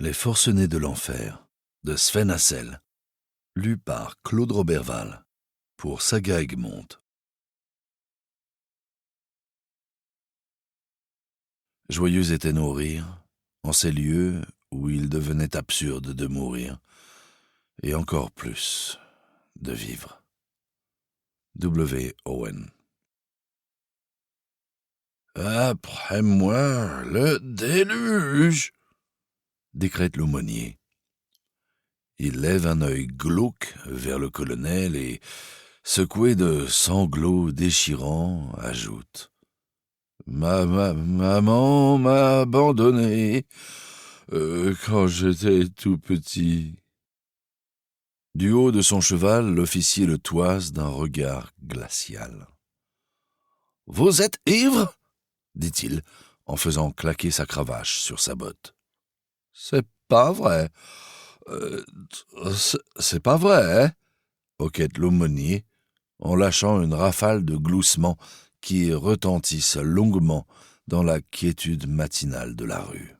Les forcenés de l'enfer, de Sven Hassel, lu par Claude Roberval, pour Saga Egmont. Joyeux étaient nos rires, en ces lieux où il devenait absurde de mourir, et encore plus de vivre. W. Owen. Après moi, le déluge, décrète l'aumônier. Il lève un œil glauque vers le colonel et, secoué de sanglots déchirants, ajoute « Maman m'a abandonné quand j'étais tout petit. » Du haut de son cheval, l'officier le toise d'un regard glacial. « Vous êtes ivre ?» dit-il, en faisant claquer sa cravache sur sa botte. « C'est pas vrai. C'est pas vrai, hein ?» hoquette l'aumônier, en lâchant une rafale de gloussements qui retentissent longuement dans la quiétude matinale de la rue.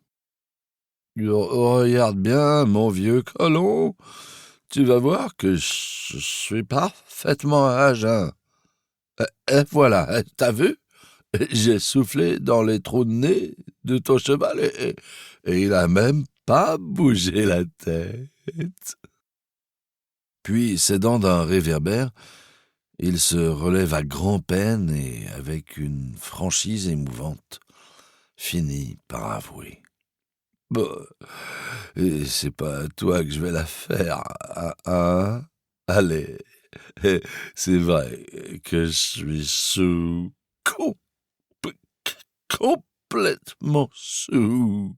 « Regarde bien, mon vieux colon, tu vas voir que je suis parfaitement à jeun. Et voilà, t'as vu? J'ai soufflé dans les trous de nez de ton cheval et il a même pas bougé la tête. » Puis, s'aidant d'un réverbère, il se relève à grand-peine et, avec une franchise émouvante, finit par avouer. « Bon, c'est pas à toi que je vais la faire, hein? Allez, c'est vrai que je suis sous, complètement sous. »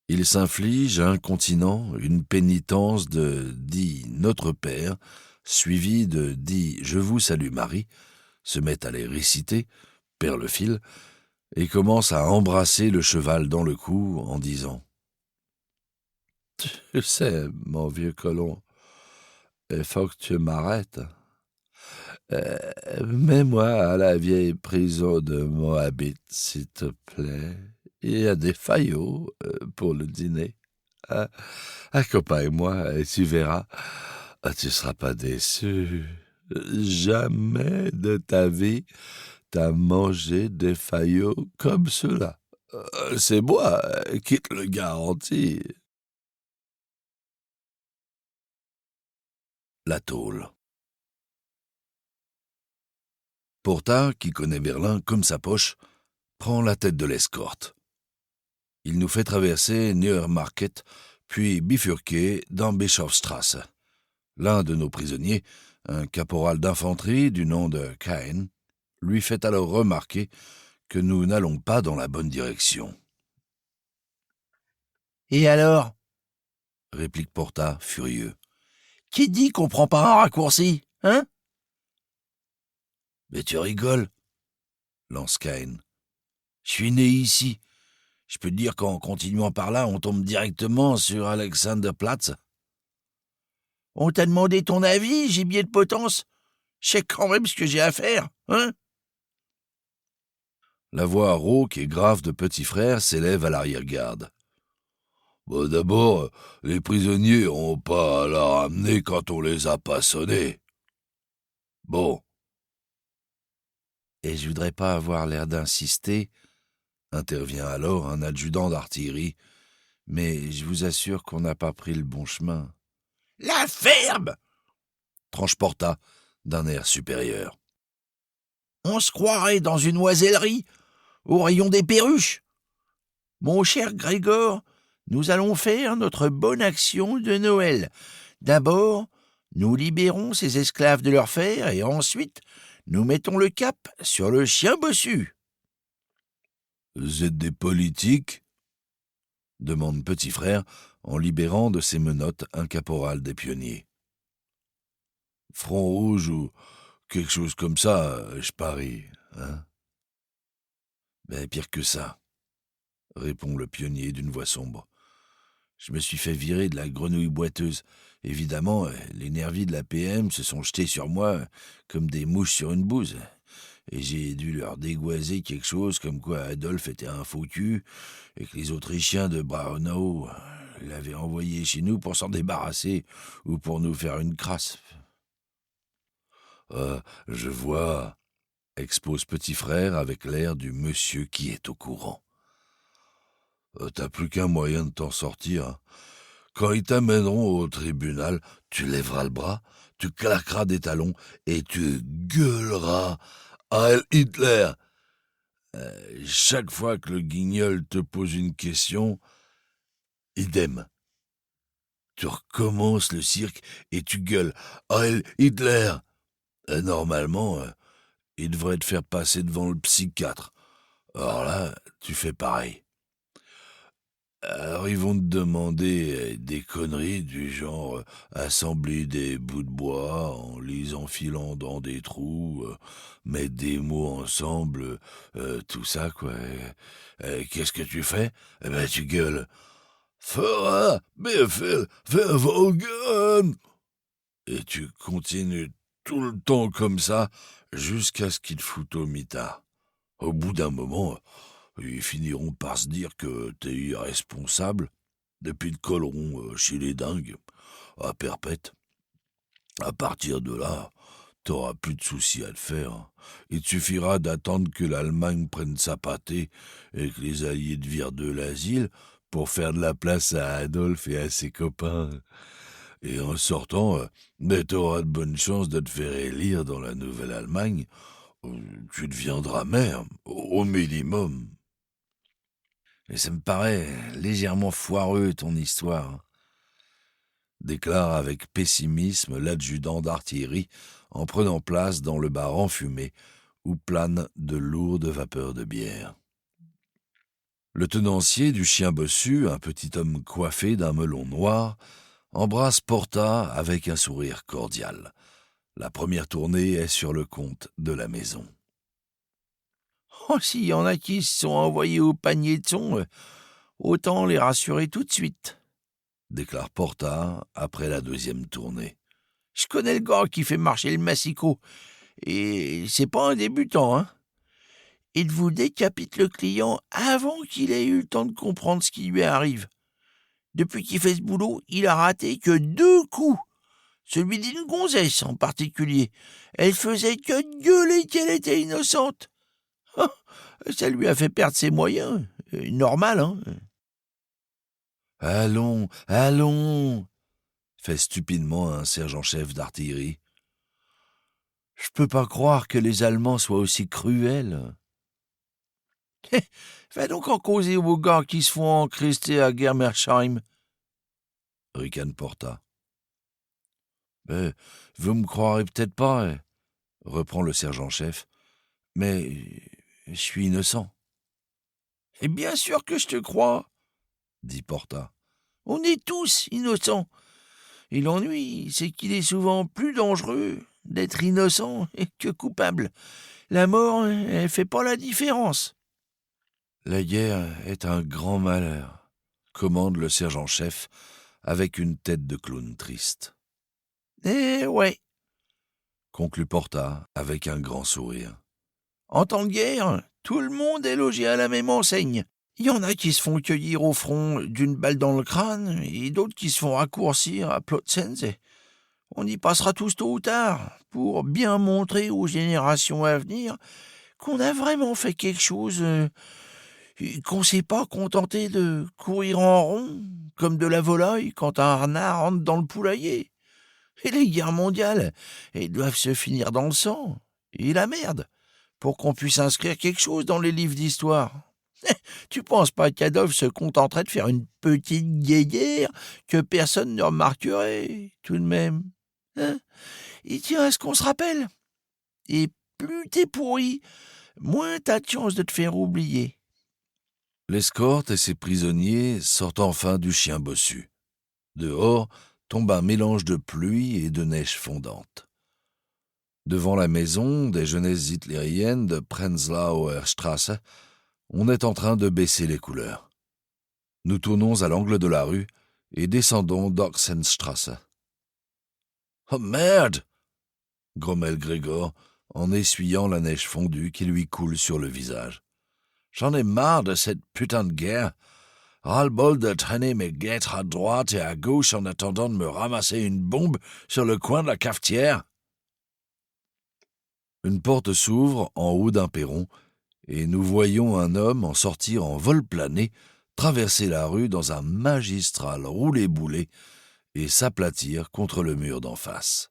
Il s'inflige, incontinent, une pénitence de « dit Notre Père », suivi de « dit Je vous salue Marie », se met à les réciter, perd le fil, et commence à embrasser le cheval dans le cou en disant « Tu sais, mon vieux colon, il faut que tu m'arrêtes. Mets-moi à la vieille prison de Moabit, s'il te plaît. Il y a des faillots pour le dîner. Accompagne-moi et tu verras, tu seras pas déçu. Jamais de ta vie t'as mangé des faillots comme ceux-là. C'est moi qui te le garantis. » La tôle. Porta, qui connaît Berlin comme sa poche, prend la tête de l'escorte. Il nous fait traverser Neuermarket, puis bifurquer dans Bischofstrasse. L'un de nos prisonniers, un caporal d'infanterie du nom de Cahen, lui fait alors remarquer que nous n'allons pas dans la bonne direction. « Et alors ?» réplique Porta, furieux. « Qui dit qu'on prend pas un raccourci, hein ?»« Mais tu rigoles, » lance Cahen. « Je suis né ici. Je peux te dire qu'en continuant par là, on tombe directement sur Alexanderplatz. »« On t'a demandé ton avis, gibier de potence? Je sais quand même ce que j'ai à faire, hein ?» La voix rauque et grave de petit frère s'élève à l'arrière-garde. « D'abord, les prisonniers n'ont pas à la ramener quand on les a pas sonnés. Bon. » « Et je voudrais pas avoir l'air d'insister, » intervient alors un adjudant d'artillerie, « mais je vous assure qu'on n'a pas pris le bon chemin. »« La ferme !» tranche Porta d'un air supérieur. « On se croirait dans une oisellerie, au rayon des perruches. Mon cher Grégor, nous allons faire notre bonne action de Noël. D'abord, nous libérons ces esclaves de leur fer et ensuite, nous mettons le cap sur le chien bossu. »« Vous êtes des politiques ?» demande petit frère en libérant de ses menottes un caporal des pionniers. « Front rouge ou quelque chose comme ça, je parie, hein ?»« Ben, pire que ça, » répond le pionnier d'une voix sombre. « Je me suis fait virer de la grenouille boiteuse. Évidemment, les nervis de la PM se sont jetés sur moi comme des mouches sur une bouse. Et j'ai dû leur dégoiser quelque chose comme quoi Adolphe était un faux cul et que les Autrichiens de Braunau l'avait envoyé chez nous pour s'en débarrasser ou pour nous faire une crasse. Je vois, expose petit frère avec l'air du monsieur qui est au courant. T'as plus qu'un moyen de t'en sortir. Hein. Quand ils t'amèneront au tribunal, tu lèveras le bras, tu claqueras des talons et tu gueuleras « Heil Hitler !» Chaque fois que le guignol te pose une question, idem. Tu recommences le cirque et tu gueules « Heil Hitler !» Normalement, il devrait te faire passer devant le psychiatre. Alors là, tu fais pareil. Alors ils vont te demander des conneries du genre assembler des bouts de bois en les enfilant dans des trous, mettre des mots ensemble, tout ça quoi. Qu'est-ce que tu fais? Eh ben tu gueules. Fera Befehl verfolgen. Et tu continues tout le temps comme ça jusqu'à ce qu'ils te foutent au mitard. Au bout d'un moment, ils finiront par se dire que t'es irresponsable, et puis te colleront chez les dingues, à perpète. À partir de là, t'auras plus de soucis à te faire. Il te suffira d'attendre que l'Allemagne prenne sa pâtée et que les Alliés te virent de l'asile pour faire de la place à Adolphe et à ses copains. Et en sortant, t'auras de bonnes chances de te faire élire dans la Nouvelle-Allemagne. Tu deviendras maire, au minimum. Mais ça me paraît légèrement foireux, ton histoire, déclare avec pessimisme l'adjudant d'artillerie en prenant place dans le bar enfumé où planent de lourdes vapeurs de bière. Le tenancier du chien bossu, un petit homme coiffé d'un melon noir, embrasse Porta avec un sourire cordial. La première tournée est sur le compte de la maison. Oh, s'il y en a qui se sont envoyés au panier de son, autant les rassurer tout de suite, déclare Porta après la deuxième tournée. Je connais le gars qui fait marcher le massicot, et c'est pas un débutant, hein. Il vous décapite le client avant qu'il ait eu le temps de comprendre ce qui lui arrive. Depuis qu'il fait ce boulot, il a raté que 2 coups. Celui d'une gonzesse en particulier. Elle faisait que gueuler qu'elle était innocente. Ça lui a fait perdre ses moyens. Normal, hein. Allons, allons, fait stupidement un sergent-chef d'artillerie. Je peux pas croire que les Allemands soient aussi cruels. Va donc en causer aux gars qui se font encrester à Germersheim, ricane Porta. Vous me croirez peut-être pas, reprend le sergent-chef, mais je suis innocent. Et bien sûr que je te crois, dit Porta. On est tous innocents. Et l'ennui, c'est qu'il est souvent plus dangereux d'être innocent que coupable. La mort, elle fait pas la différence. La guerre est un grand malheur, commande le sergent-chef avec une tête de clown triste. Eh ouais, conclut Porta avec un grand sourire. En temps de guerre, tout le monde est logé à la même enseigne. Il y en a qui se font cueillir au front d'une balle dans le crâne et d'autres qui se font raccourcir à Plötzensee. On y passera tous tôt ou tard pour bien montrer aux générations à venir qu'on a vraiment fait quelque chose, qu'on s'est pas contenté de courir en rond comme de la volaille quand un renard rentre dans le poulailler. Et les guerres mondiales, elles doivent se finir dans le sang et la merde pour qu'on puisse inscrire quelque chose dans les livres d'histoire. Tu penses pas qu'Adolphe se contenterait de faire une petite guéguerre que personne ne remarquerait, tout de même, hein? Il tient à ce qu'on se rappelle. Et plus t'es pourri, moins t'as de chances de te faire oublier. L'escorte et ses prisonniers sortent enfin du chien bossu. Dehors tombe un mélange de pluie et de neige fondante. Devant la maison des jeunesses hitlériennes de Prenzlauer Straße, on est en train de baisser les couleurs. Nous tournons à l'angle de la rue et descendons d'Oxenstrasse. « Oh merde !» grommelle Grégor en essuyant la neige fondue qui lui coule sur le visage. « J'en ai marre de cette putain de guerre. Ras-le-bol de traîner mes guêtres à droite et à gauche en attendant de me ramasser une bombe sur le coin de la cafetière. » Une porte s'ouvre en haut d'un perron, et nous voyons un homme en sortir en vol plané, traverser la rue dans un magistral roulé-boulé et s'aplatir contre le mur d'en face.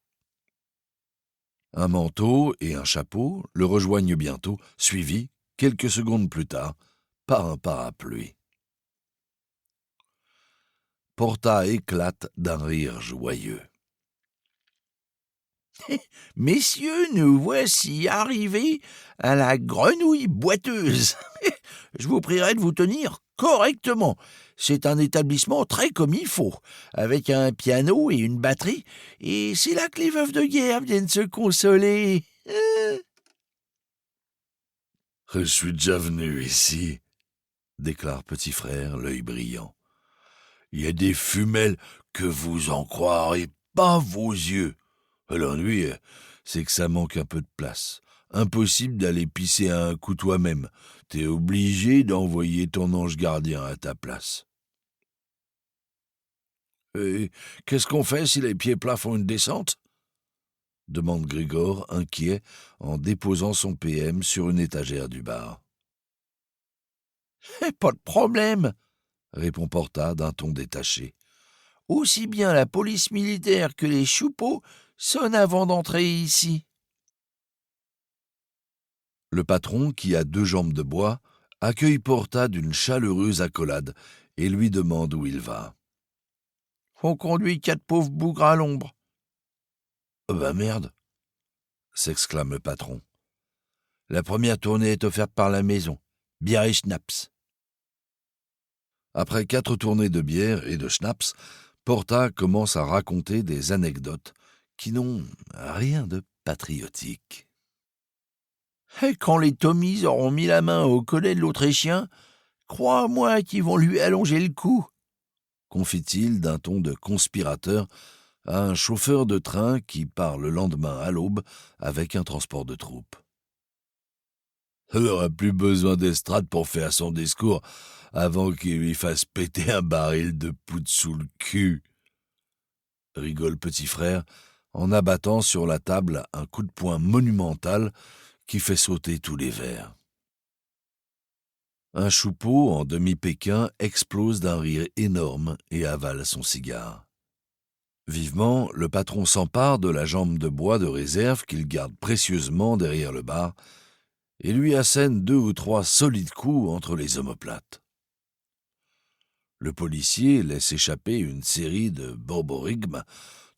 Un manteau et un chapeau le rejoignent bientôt, suivis, quelques secondes plus tard, par un parapluie. Porta éclate d'un rire joyeux. « Messieurs, nous voici arrivés à la grenouille boiteuse. Je vous prierai de vous tenir correctement. C'est un établissement très comme il faut, avec un piano et une batterie, et c'est là que les veuves de guerre viennent se consoler. » « Je suis déjà venu ici, » déclare Petit Frère, l'œil brillant. « Il y a des femelles que vous en croirez pas vos yeux. L'ennui, c'est que ça manque un peu de place. Impossible d'aller pisser un coup toi-même. T'es obligé d'envoyer ton ange gardien à ta place. » « Et qu'est-ce qu'on fait si les pieds plats font une descente ?» demande Grigor, inquiet, en déposant son PM sur une étagère du bar. « Pas de problème, » répond Porta d'un ton détaché. « Aussi bien la police militaire que les choupeaux sonnent avant d'entrer ici. » Le patron, qui a 2 jambes de bois, accueille Porta d'une chaleureuse accolade et lui demande où il va. « On conduit 4 pauvres bougres à l'ombre. »« Ben merde !» s'exclame le patron. « La première tournée est offerte par la maison. Bière et schnapps. » Après 4 tournées de bière et de schnapps, Porta commence à raconter des anecdotes qui n'ont rien de patriotique. « Et quand les Tommies auront mis la main au collet de l'Autrichien, crois-moi qu'ils vont lui allonger le cou, » confie-t-il d'un ton de conspirateur à un chauffeur de train qui part le lendemain à l'aube avec un transport de troupes. « Il n'aura plus besoin d'estrade pour faire son discours avant qu'il lui fasse péter un baril de poudre sous le cul, » rigole Petit Frère en abattant sur la table un coup de poing monumental qui fait sauter tous les verres. Un choupeau en demi-pékin explose d'un rire énorme et avale son cigare. Vivement, le patron s'empare de la jambe de bois de réserve qu'il garde précieusement derrière le bar et lui assène 2 ou 3 solides coups entre les omoplates. Le policier laisse échapper une série de borborigmes,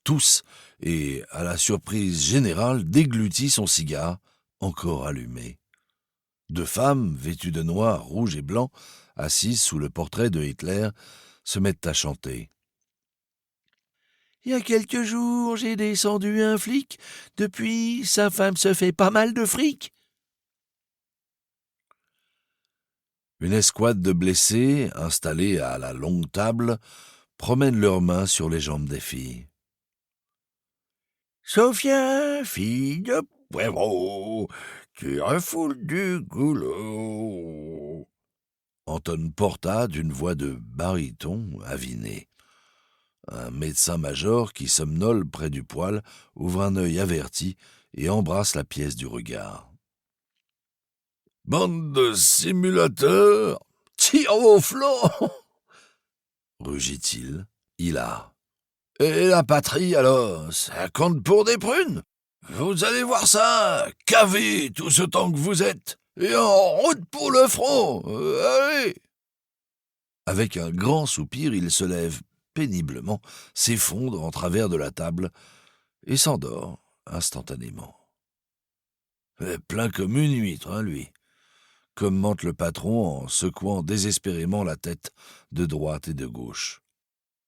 tousse et, à la surprise générale, déglutit son cigare, encore allumé. 2 femmes, vêtues de noir, rouge et blanc, assises sous le portrait de Hitler, se mettent à chanter. « Il y a quelques jours, j'ai descendu un flic. Depuis, sa femme se fait pas mal de fric. » Une escouade de blessés, installés à la longue table, promènent leurs mains sur les jambes des filles. « Sophia, fille de Poivreau, tu refoules du goulot » entonne Porta d'une voix de baryton aviné. Un médecin-major qui somnole près du poêle ouvre un œil averti et embrasse la pièce du regard. « Bande de simulateurs, tire vos flancs !» rugit-il, hilar. « Et la patrie, alors, ça compte pour des prunes ? Vous allez voir ça, cavez tout ce temps que vous êtes, et en route pour le front, allez !» Avec un grand soupir, il se lève péniblement, s'effondre en travers de la table et s'endort instantanément. « Plein comme une huître, lui », commente le patron en secouant désespérément la tête de droite et de gauche.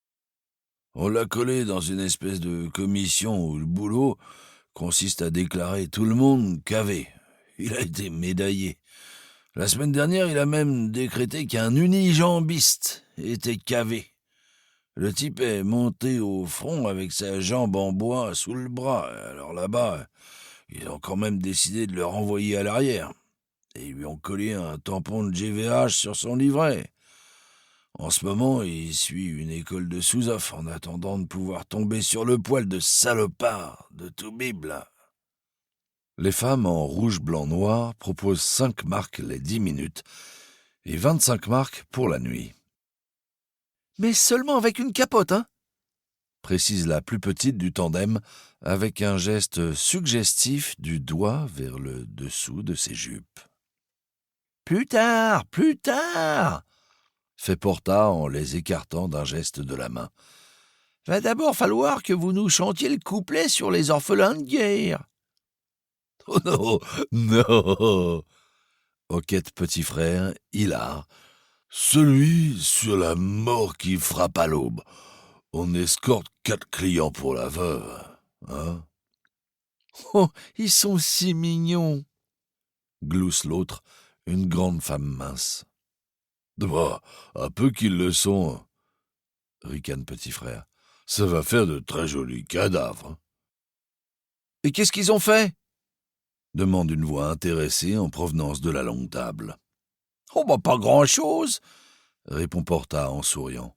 « On l'a collé dans une espèce de commission où le boulot consiste à déclarer tout le monde cavé. Il a été médaillé. La semaine dernière, il a même décrété qu'un unijambiste était cavé. Le type est monté au front avec sa jambe en bois sous le bras. Alors là-bas, ils ont quand même décidé de le renvoyer à l'arrière. Et ils lui ont collé un tampon de GVH sur son livret. En ce moment, il suit une école de sous-off en attendant de pouvoir tomber sur le poil de salopard de tout bible. Les femmes en rouge, blanc, noir proposent 5 marks les 10 minutes et 25 marks pour la nuit. Mais seulement avec une capote, hein, précise la plus petite du tandem avec un geste suggestif du doigt vers le dessous de ses jupes. Plus tard, fait Porta en les écartant d'un geste de la main. Va d'abord falloir que vous nous chantiez le couplet sur les orphelins de guerre. Oh non, non, hoquette petit frère, hilar. Celui sur la mort qui frappe à l'aube. On escorte 4 clients pour la veuve, hein? Oh, ils sont si mignons, glousse l'autre, une grande femme mince. Bah, à peu qu'ils le sont, ricane petit frère. Ça va faire de très jolis cadavres. Et qu'est-ce qu'ils ont fait? Demande une voix intéressée en provenance de la longue table. Oh, bah, pas grand-chose, répond Porta en souriant.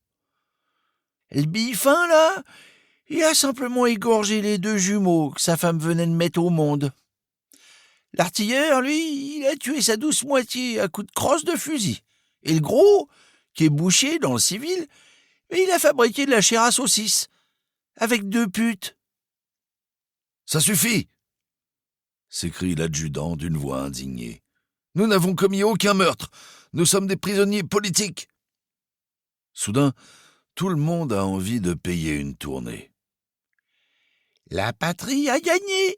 Le biffin, là, il a simplement égorgé les 2 jumeaux que sa femme venait de mettre au monde. L'artilleur, lui, il a tué sa douce moitié à coups de crosse de fusil. Et le gros, qui est boucher dans le civil, il a fabriqué de la chair à saucisse, avec 2 putes. Ça suffit, s'écrie l'adjudant d'une voix indignée. Nous n'avons commis aucun meurtre. Nous sommes des prisonniers politiques. Soudain, tout le monde a envie de payer une tournée. La patrie a gagné,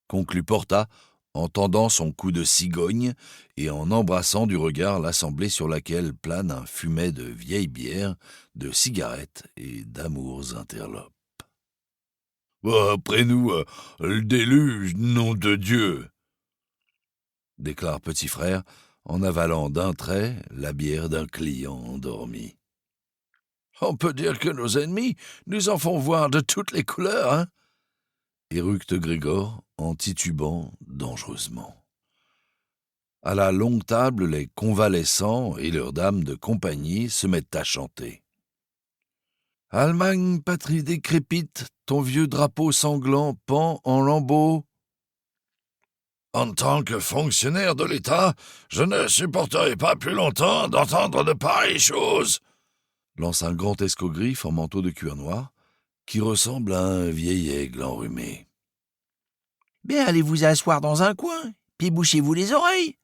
conclut Porta, en tendant son cou de cigogne et en embrassant du regard l'assemblée sur laquelle plane un fumet de vieille bière, de cigarettes et d'amours interlopes. Après nous, le déluge, nom de Dieu, déclare petit frère, en avalant d'un trait la bière d'un client endormi. On peut dire que nos ennemis nous en font voir de toutes les couleurs, hein, éructe Grégor en titubant dangereusement. À la longue table, les convalescents et leurs dames de compagnie se mettent à chanter. Allemagne, patrie décrépite, ton vieux drapeau sanglant pend en lambeaux. En tant que fonctionnaire de l'État, je ne supporterai pas plus longtemps d'entendre de pareilles choses, lance un grand escogriffe en manteau de cuir noir, qui ressemble à un vieil aigle enrhumé. Bien, allez vous asseoir dans un coin, puis bouchez-vous les oreilles,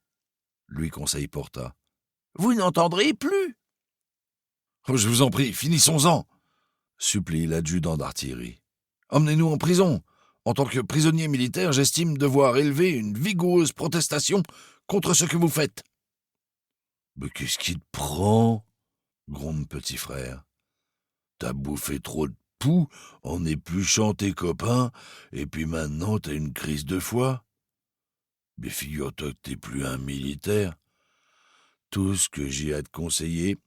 lui conseille Porta. Vous n'entendrez plus. Oh, je vous en prie, finissons-en, supplie l'adjudant d'artillerie. Emmenez-nous en prison. En tant que prisonnier militaire, j'estime devoir élever une vigoureuse protestation contre ce que vous faites. Mais qu'est-ce qui te prend? Gronde petit frère. T'as bouffé trop de poux en épluchant tes copains, et puis maintenant t'as une crise de foi? Mais figure-toi que t'es plus un militaire. Tout ce que j'ai à te conseiller,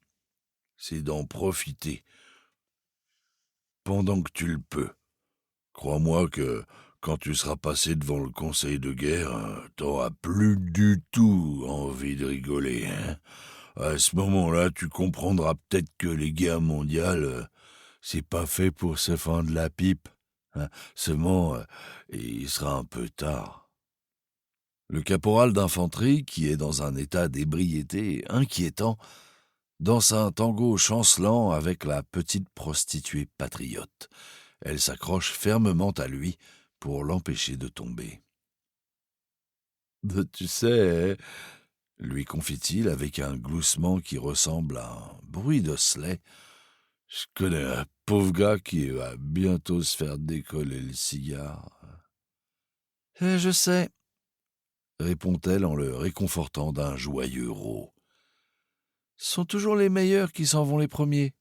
c'est d'en profiter pendant que tu le peux. Crois-moi que quand tu seras passé devant le conseil de guerre, t'auras plus du tout envie de rigoler, hein. À ce moment-là, tu comprendras peut-être que les guerres mondiales, c'est pas fait pour se fendre la pipe, hein. Seulement, il sera un peu tard. Le caporal d'infanterie, qui est dans un état d'ébriété inquiétant, danse un tango chancelant avec la petite prostituée patriote. Elle s'accroche fermement à lui pour l'empêcher de tomber. « Tu sais, » lui confie-t-il avec un gloussement qui ressemble à un bruit d'osselet, « je connais un pauvre gars qui va bientôt se faire décoller le cigare. » « Je sais, » répond-elle en le réconfortant d'un joyeux rot. « Ce sont toujours les meilleurs qui s'en vont les premiers.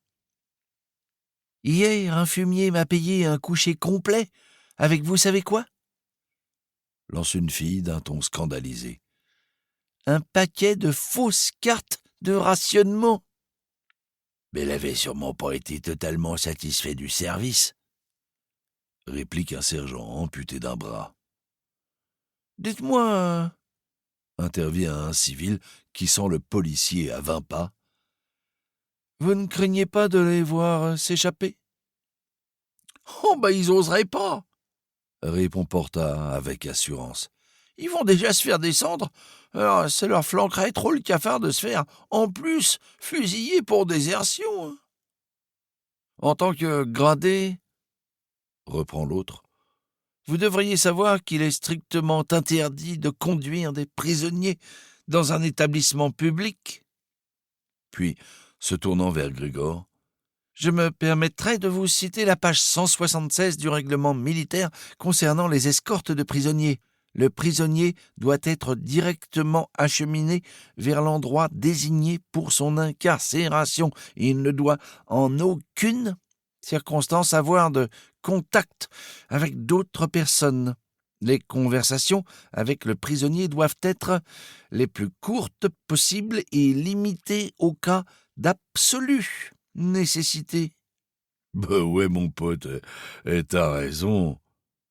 Hier, un fumier m'a payé un coucher complet, avec vous savez quoi? » lance une fille d'un ton scandalisé. « Un paquet de fausses cartes de rationnement. » « Mais elle avait sûrement pas été totalement satisfait du service, » réplique un sergent amputé d'un bras. « Dites-moi, » intervient un civil qui sent le policier à 20 pas, Vous ne craignez pas de les voir s'échapper? Oh, ils oseraient pas, Répond Porta avec assurance. ils vont déjà se faire descendre, alors ça leur flanquerait trop le cafard de se faire, en plus, fusiller pour désertion. Hein. En tant que gradé, reprend l'autre, vous devriez savoir qu'il est strictement interdit de conduire des prisonniers dans un établissement public. Puis, se tournant vers Grégor, je me permettrai de vous citer la page 176 du règlement militaire concernant les escortes de prisonniers. Le prisonnier doit être directement acheminé vers l'endroit désigné pour son incarcération. Il ne doit en aucune circonstance avoir de contact avec d'autres personnes. Les conversations avec le prisonnier doivent être les plus courtes possibles et limitées au cas d'absolue nécessité. Ouais, mon pote, t'as raison,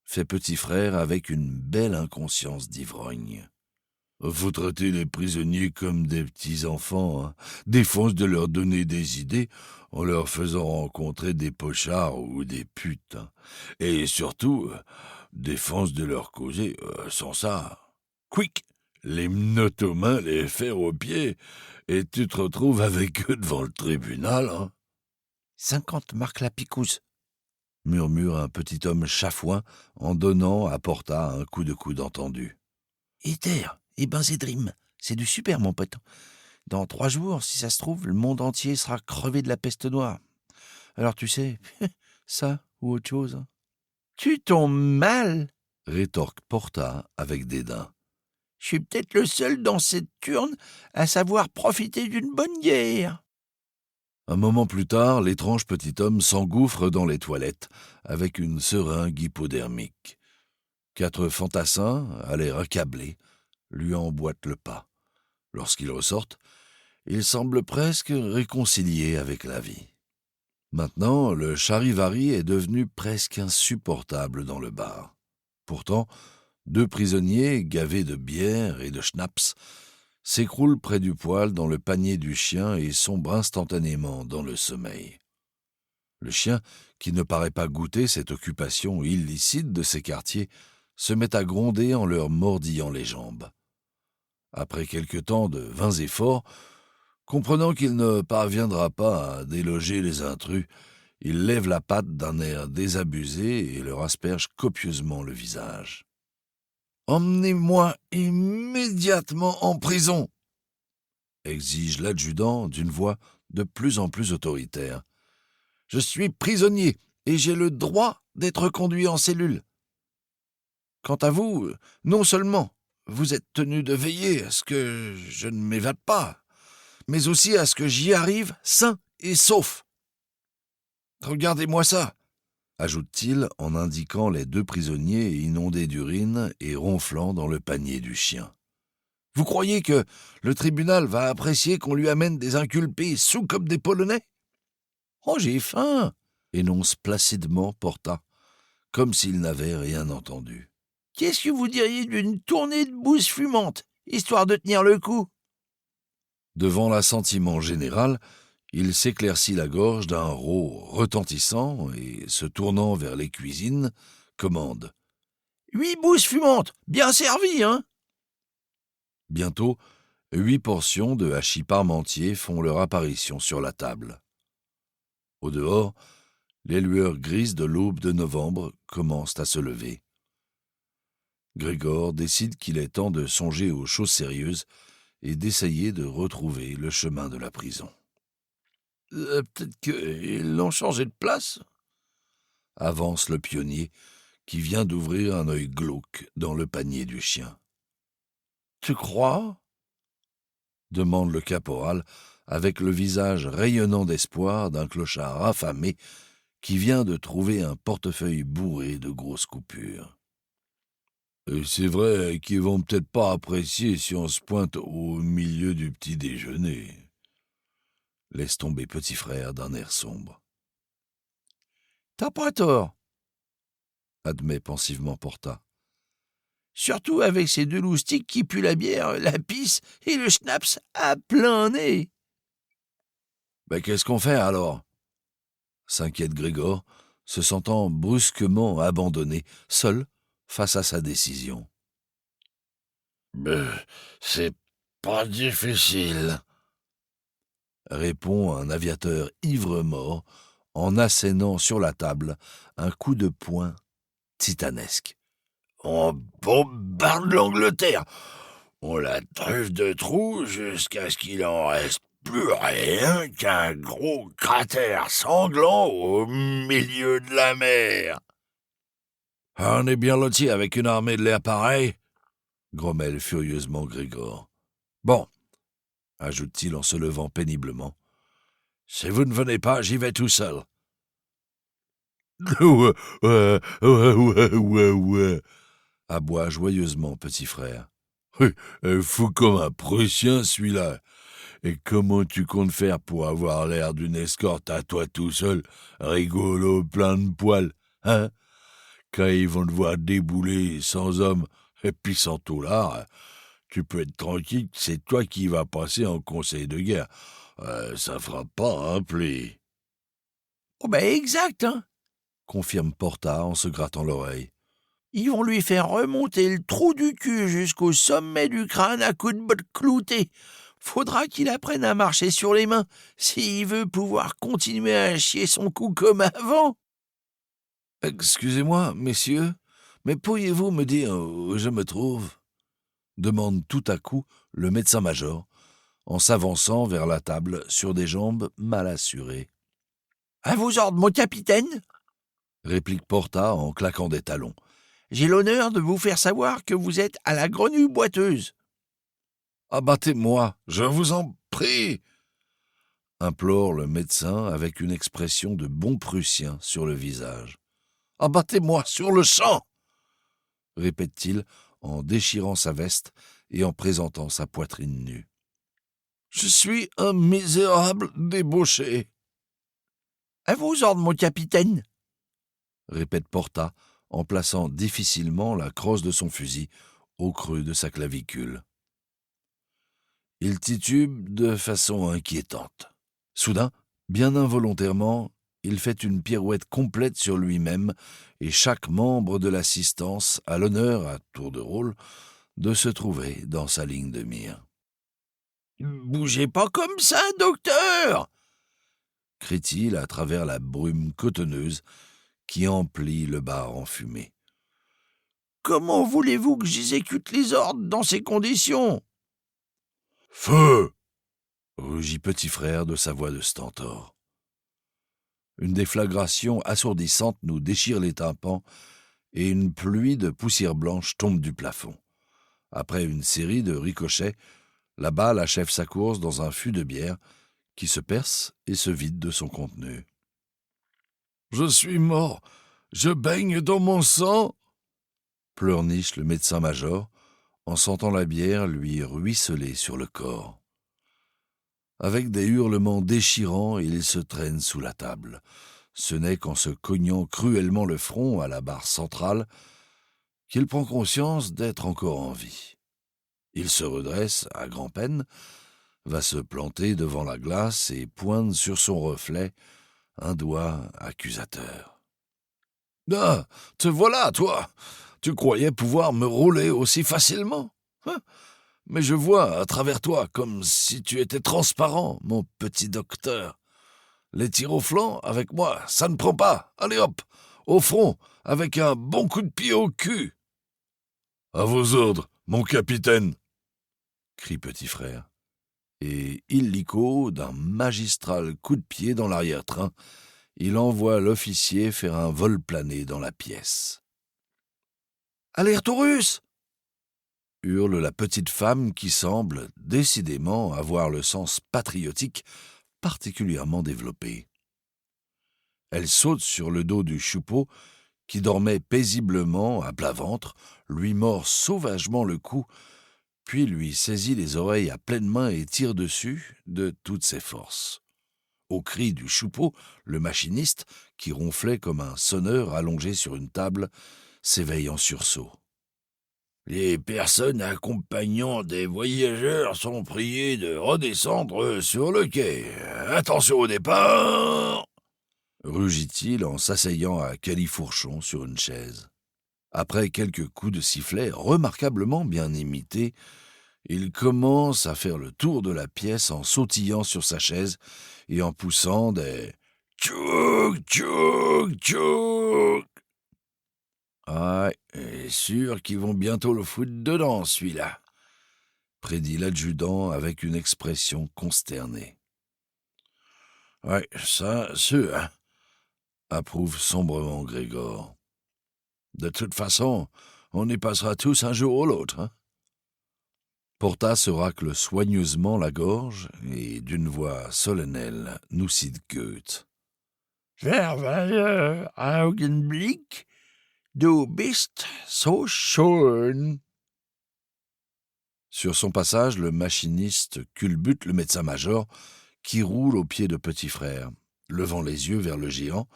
fait petit frère avec une belle inconscience d'ivrogne. Faut traiter les prisonniers comme des petits enfants, hein. Défense de leur donner des idées en leur faisant rencontrer des pochards ou des putes. Hein. Et surtout, défense de leur causer sans ça. Quick, les menottes aux mains, les fers aux pieds, et tu te retrouves avec eux devant le tribunal. Hein. 50 marques la picouse, murmure un petit homme chafouin en donnant à Porta un coup de coude entendu. Ether, Zedrim, c'est du super, mon pote. Dans 3 jours, si ça se trouve, le monde entier sera crevé de la peste noire. Alors tu sais, ça ou autre chose. Hein. Tu tombes mal, rétorque Porta avec dédain. Je suis peut-être le seul dans cette turne à savoir profiter d'une bonne guerre. Un moment plus tard, l'étrange petit homme s'engouffre dans les toilettes avec une seringue hypodermique. 4 fantassins, à l'air accablés, lui emboîtent le pas. Lorsqu'ils ressortent, il semble presque réconcilié avec la vie. Maintenant, le charivari est devenu presque insupportable dans le bar. Pourtant, 2 prisonniers, gavés de bière et de schnapps, s'écroulent près du poêle dans le panier du chien et sombrent instantanément dans le sommeil. Le chien, qui ne paraît pas goûter cette occupation illicite de ces quartiers, se met à gronder en leur mordillant les jambes. Après quelque temps de vains efforts, comprenant qu'il ne parviendra pas à déloger les intrus, il lève la patte d'un air désabusé et leur asperge copieusement le visage. « Emmenez-moi immédiatement en prison !» exige l'adjudant d'une voix de plus en plus autoritaire. « Je suis prisonnier et j'ai le droit d'être conduit en cellule. Quant à vous, non seulement vous êtes tenu de veiller à ce que je ne m'évade pas, mais aussi à ce que j'y arrive sain et sauf. Regardez-moi ça !» ajoute-t-il en indiquant les 2 prisonniers inondés d'urine et ronflant dans le panier du chien. « Vous croyez que le tribunal va apprécier qu'on lui amène des inculpés sous comme des Polonais ? »« Oh, j'ai faim !» énonce placidement Porta, comme s'il n'avait rien entendu. « Qu'est-ce que vous diriez d'une tournée de bouse fumante, histoire de tenir le coup ?» Devant l'assentiment général, il s'éclaircit la gorge d'un rot retentissant et, se tournant vers les cuisines, commande. « 8 bouses fumantes, bien servies, hein ?» Bientôt, 8 portions de hachis parmentier font leur apparition sur la table. Au dehors, les lueurs grises de l'aube de novembre commencent à se lever. Grégor décide qu'il est temps de songer aux choses sérieuses et d'essayer de retrouver le chemin de la prison. Peut-être qu'ils l'ont changé de place, avance le pionnier, qui vient d'ouvrir un œil glauque dans le panier du chien. Tu crois ? demande le caporal, avec le visage rayonnant d'espoir d'un clochard affamé qui vient de trouver un portefeuille bourré de grosses coupures. Et c'est vrai qu'ils vont peut-être pas apprécier si on se pointe au milieu du petit déjeuner. Laisse tomber petit frère d'un air sombre. T'as pas tort, admet pensivement Porta. Surtout avec ces 2 loustiques qui puent la bière, la pisse et le schnapps à plein nez. Mais qu'est-ce qu'on fait alors ?» s'inquiète Grégor, se sentant brusquement abandonné, seul face à sa décision. « C'est pas difficile, » répond un aviateur ivre-mort en assénant sur la table un coup de poing titanesque. « On bombarde l'Angleterre. On la truffe de trous jusqu'à ce qu'il en reste plus rien qu'un gros cratère sanglant au milieu de la mer. » « On est bien lotis avec une armée de l'air pareille, » grommelle furieusement Grégor. « Bon, » ajoute-t-il en se levant péniblement, « si vous ne venez pas, j'y vais tout seul. » Ouais, aboie joyeusement petit frère. « Fou comme un Prussien, celui-là. Et comment tu comptes faire pour avoir l'air d'une escorte à toi tout seul, rigolo, plein de poils, hein? Quand ils vont te voir débouler sans homme et puis sans taulard, tu peux être tranquille que c'est toi qui vas passer en conseil de guerre. Ça fera pas un pli. »« Oh ben exact, hein, » confirme Porta en se grattant l'oreille. « Ils vont lui faire remonter le trou du cul jusqu'au sommet du crâne à coups de botte cloutée. Faudra qu'il apprenne à marcher sur les mains s'il veut pouvoir continuer à chier son coup comme avant. » « Excusez-moi, messieurs, mais pourriez-vous me dire où je me trouve ?» demande tout à coup le médecin-major, en s'avançant vers la table sur des jambes mal assurées. « À vos ordres, mon capitaine !» réplique Porta en claquant des talons. « J'ai l'honneur de vous faire savoir que vous êtes à la grenouille boiteuse. » « Abattez-moi, je vous en prie !» implore le médecin avec une expression de bon Prussien sur le visage. « Abattez-moi sur le champ !» répète-t-il en déchirant sa veste et en présentant sa poitrine nue. « Je suis un misérable débauché. »« À vos ordres, mon capitaine !» répète Porta en plaçant difficilement la crosse de son fusil au creux de sa clavicule. Il titube de façon inquiétante. Soudain, bien involontairement, il fait une pirouette complète sur lui-même et chaque membre de l'assistance a l'honneur, à tour de rôle, de se trouver dans sa ligne de mire. « Bougez pas comme ça, docteur !» crie-t-il à travers la brume cotonneuse qui emplit le bar enfumé. « Comment voulez-vous que j'exécute les ordres dans ces conditions ?»« Feu !» rugit petit frère de sa voix de stentor. Une déflagration assourdissante nous déchire les tympans et une pluie de poussière blanche tombe du plafond. Après une série de ricochets, la balle achève sa course dans un fût de bière qui se perce et se vide de son contenu. « Je suis mort, je baigne dans mon sang !» pleurniche le médecin-major en sentant la bière lui ruisseler sur le corps. Avec des hurlements déchirants, il se traîne sous la table. Ce n'est qu'en se cognant cruellement le front à la barre centrale qu'il prend conscience d'être encore en vie. Il se redresse à grand-peine, va se planter devant la glace et pointe sur son reflet un doigt accusateur. « Ah, te voilà, toi! Tu croyais pouvoir me rouler aussi facilement, hein? Mais je vois à travers toi comme si tu étais transparent, mon petit docteur. Les tirs au flanc, avec moi, ça ne prend pas. Allez hop, au front, avec un bon coup de pied au cul. »« À vos ordres, mon capitaine !» crie petit frère. Et illico, d'un magistral coup de pied dans l'arrière-train, il envoie l'officier faire un vol plané dans la pièce. « Alerte aux Russes !» hurle la petite femme qui semble, décidément, avoir le sens patriotique particulièrement développé. Elle saute sur le dos du choupeau, qui dormait paisiblement à plat ventre, lui mord sauvagement le cou, puis lui saisit les oreilles à pleine main et tire dessus de toutes ses forces. Au cri du choupeau, le machiniste, qui ronflait comme un sonneur allongé sur une table, s'éveille en sursaut. « Les personnes accompagnant des voyageurs sont priées de redescendre sur le quai. Attention au départ !» rugit-il en s'asseyant à califourchon sur une chaise. Après quelques coups de sifflet remarquablement bien imités, il commence à faire le tour de la pièce en sautillant sur sa chaise et en poussant des « tchouk, tchouk, tchouk ». Ah, est sûr qu'ils vont bientôt le foutre dedans, celui-là, prédit l'adjudant avec une expression consternée. Ouais, ça, sûr, hein, approuve sombrement Grégor. De toute façon, on y passera tous un jour ou l'autre, hein. Porta se racle soigneusement la gorge et, d'une voix solennelle, nous cite Goethe. Verweiler Augenblick, du bist so schön. Sur son passage, le machiniste culbute le médecin-major qui roule au pied de Petit Frère. Levant les yeux vers le géant,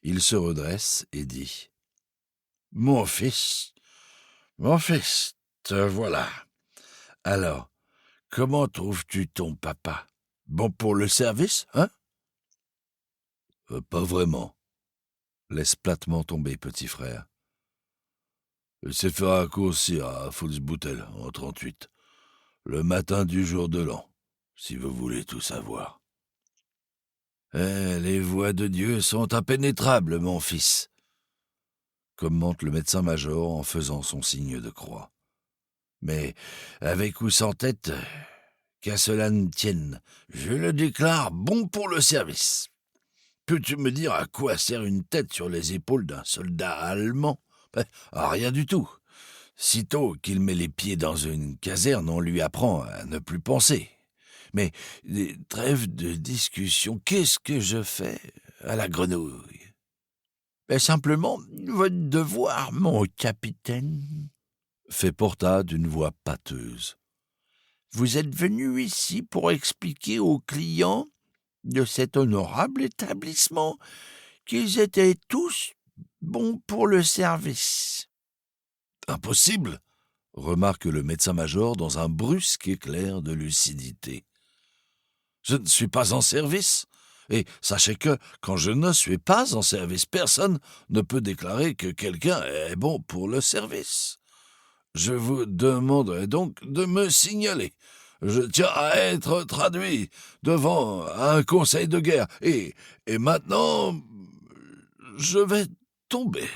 il se redresse et dit « mon fils, te voilà. Alors, comment trouves-tu ton papa? Bon pour le service, hein ?» Pas vraiment, laisse platement tomber Petit Frère. Il s'est fait raccourcir à Fuhlsbüttel en 38, le matin du jour de l'an, si vous voulez tout savoir. Les voies de Dieu sont impénétrables, mon fils, commente le médecin-major en faisant son signe de croix. Mais, avec ou sans tête, qu'à cela ne tienne, je le déclare bon pour le service. Peux-tu me dire à quoi sert une tête sur les épaules d'un soldat allemand ? À rien du tout. Sitôt qu'il met les pieds dans une caserne, on lui apprend à ne plus penser. Mais, trêve de discussion, qu'est-ce que je fais à la grenouille ? Simplement, votre devoir, mon capitaine, fait Porta d'une voix pâteuse. Vous êtes venu ici pour expliquer aux clients de cet honorable établissement qu'ils étaient tous bons pour le service. Impossible, remarque le médecin-major dans un brusque éclair de lucidité. Je ne suis pas en service, et sachez que, quand je ne suis pas en service, personne ne peut déclarer que quelqu'un est bon pour le service. Je vous demanderai donc de me signaler. Je tiens à être traduit devant un conseil de guerre, et maintenant, je vais tomber.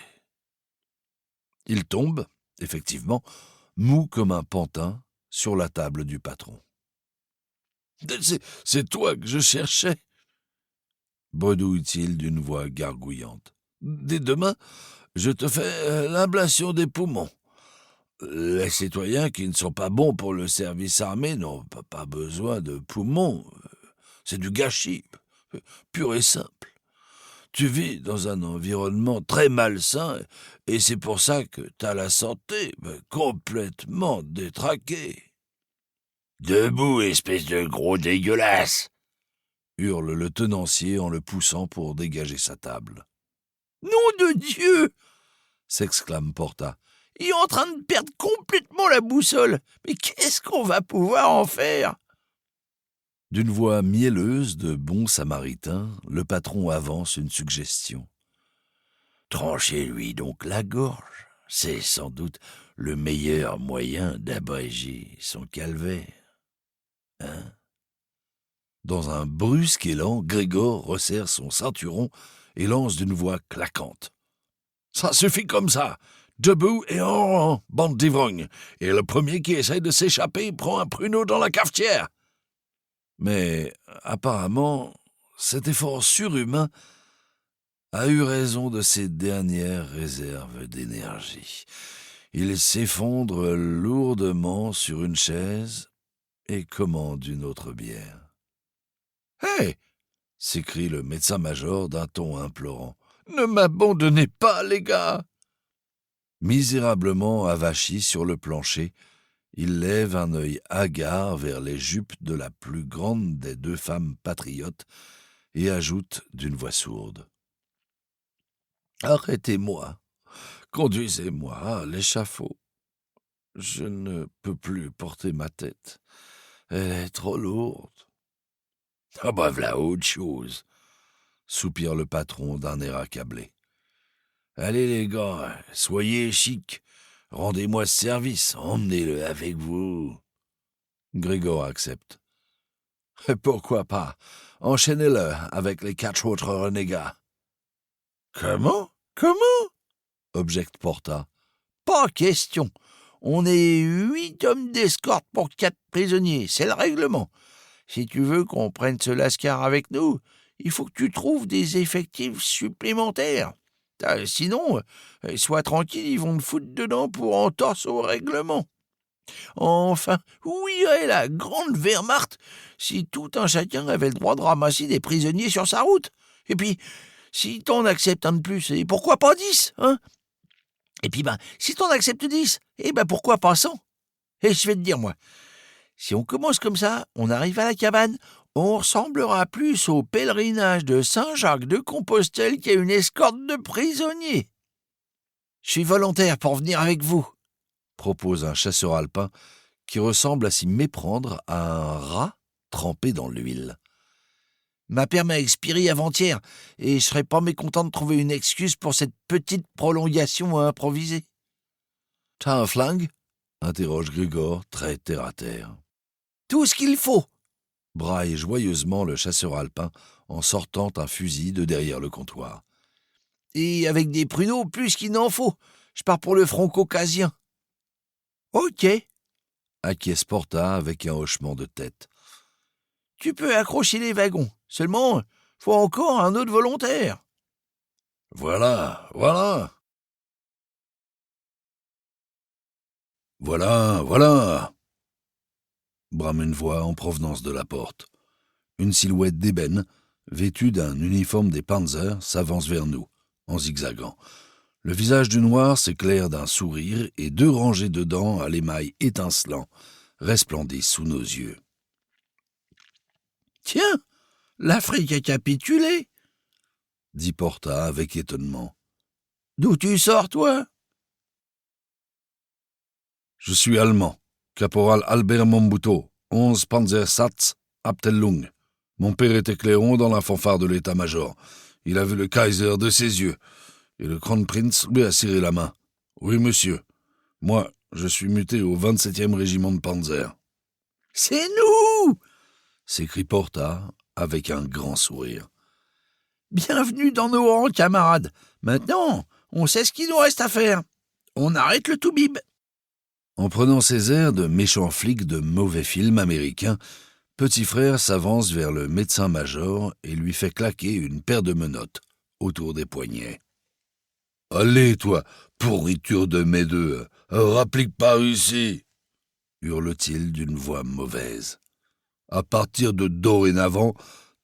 Il tombe, effectivement, mou comme un pantin, sur la table du patron. C'est toi que je cherchais, bredouille-t-il d'une voix gargouillante. Dès demain, je te fais l'ablation des poumons. Les citoyens qui ne sont pas bons pour le service armé n'ont pas besoin de poumons. C'est du gâchis, pur et simple. Tu vis dans un environnement très malsain et c'est pour ça que t'as la santé complètement détraquée. « Debout, espèce de gros dégueulasse !» hurle le tenancier en le poussant pour dégager sa table. « Nom de Dieu !» s'exclame Porta. « Il est en train de perdre complètement la boussole. Mais qu'est-ce qu'on va pouvoir en faire ?» D'une voix mielleuse de bon samaritain, le patron avance une suggestion. « Tranchez-lui donc la gorge. C'est sans doute le meilleur moyen d'abréger son calvaire. » Hein ? Dans un brusque élan, Grégor resserre son ceinturon et lance d'une voix claquante. « Ça suffit comme ça. Debout et en rang, bande d'ivrognes. Et le premier qui essaye de s'échapper prend un pruneau dans la cafetière. » Mais, apparemment, cet effort surhumain a eu raison de ses dernières réserves d'énergie. Il s'effondre lourdement sur une chaise et commande une autre bière. « Hé !» s'écrie le médecin-major d'un ton implorant. « Ne m'abandonnez pas, les gars !» Misérablement avachi sur le plancher, il lève un œil hagard vers les jupes de la plus grande des deux femmes patriotes et ajoute d'une voix sourde. « Arrêtez-moi, conduisez-moi à l'échafaud. Je ne peux plus porter ma tête, elle est trop lourde. » Ah bah v'là autre chose, soupire le patron d'un air accablé. Allez les gars, soyez chic, rendez-moi ce service, emmenez-le avec vous. Grégor accepte. Pourquoi pas? Enchaînez-le avec les 4 autres renégats. Comment? Objecte Porta. Pas question. On est 8 hommes d'escorte pour 4 prisonniers, c'est le règlement. Si tu veux qu'on prenne ce lascar avec nous, il faut que tu trouves des effectifs supplémentaires. Sinon, sois tranquille, ils vont te foutre dedans pour entorse au règlement. Enfin, où irait la grande Wehrmacht si tout un chacun avait le droit de ramasser des prisonniers sur sa route? Et puis, si t'en acceptes un de plus, et pourquoi pas 10, hein? Et puis, si t'en acceptes 10, pourquoi pas 100? Et je vais te dire, moi, si on commence comme ça, on arrive à la cabane, on ressemblera plus au pèlerinage de Saint-Jacques-de-Compostelle qu'à une escorte de prisonniers. Je suis volontaire pour venir avec vous, propose un chasseur alpin qui ressemble à s'y méprendre à un rat trempé dans l'huile. Ma paire m'a expiré avant-hier, et je serais pas mécontent de trouver une excuse pour cette petite prolongation à improviser. T'as un flingue? Interroge Grégor, très terre-à-terre. Tout ce qu'il faut, braille joyeusement le chasseur alpin en sortant un fusil de derrière le comptoir. Et avec des pruneaux, plus qu'il n'en faut. Je pars pour le front caucasien. Ok, acquiesce Porta avec un hochement de tête. Tu peux accrocher les wagons, seulement, faut encore un autre volontaire. Voilà. Brame une voix en provenance de la porte. Une silhouette d'ébène, vêtue d'un uniforme des Panzers, s'avance vers nous, en zigzagant. Le visage du noir s'éclaire d'un sourire et 2 rangées de dents à l'émail étincelant resplendissent sous nos yeux. « Tiens, l'Afrique a capitulé !» dit Porta avec étonnement. « D'où tu sors, toi ?»« Je suis allemand, caporal Albert Mombuto, 11 Panzersatz, Abteilung. Mon père était clairon dans la fanfare de l'état-major. Il a vu le Kaiser de ses yeux, et le Kronprinz lui a serré la main. Oui, monsieur. Moi, je suis muté au 27e régiment de Panzer. »« C'est nous !» s'écrie Porta avec un grand sourire. « Bienvenue dans nos rangs, camarades. Maintenant, on sait ce qu'il nous reste à faire. On arrête le toubib. » En prenant ses airs de méchant flic de mauvais film américain, Petit Frère s'avance vers le médecin-major et lui fait claquer une paire de menottes autour des poignets. « Allez, toi, pourriture de mes deux, rapplique par ici !» hurle-t-il d'une voix mauvaise. « À partir de dorénavant,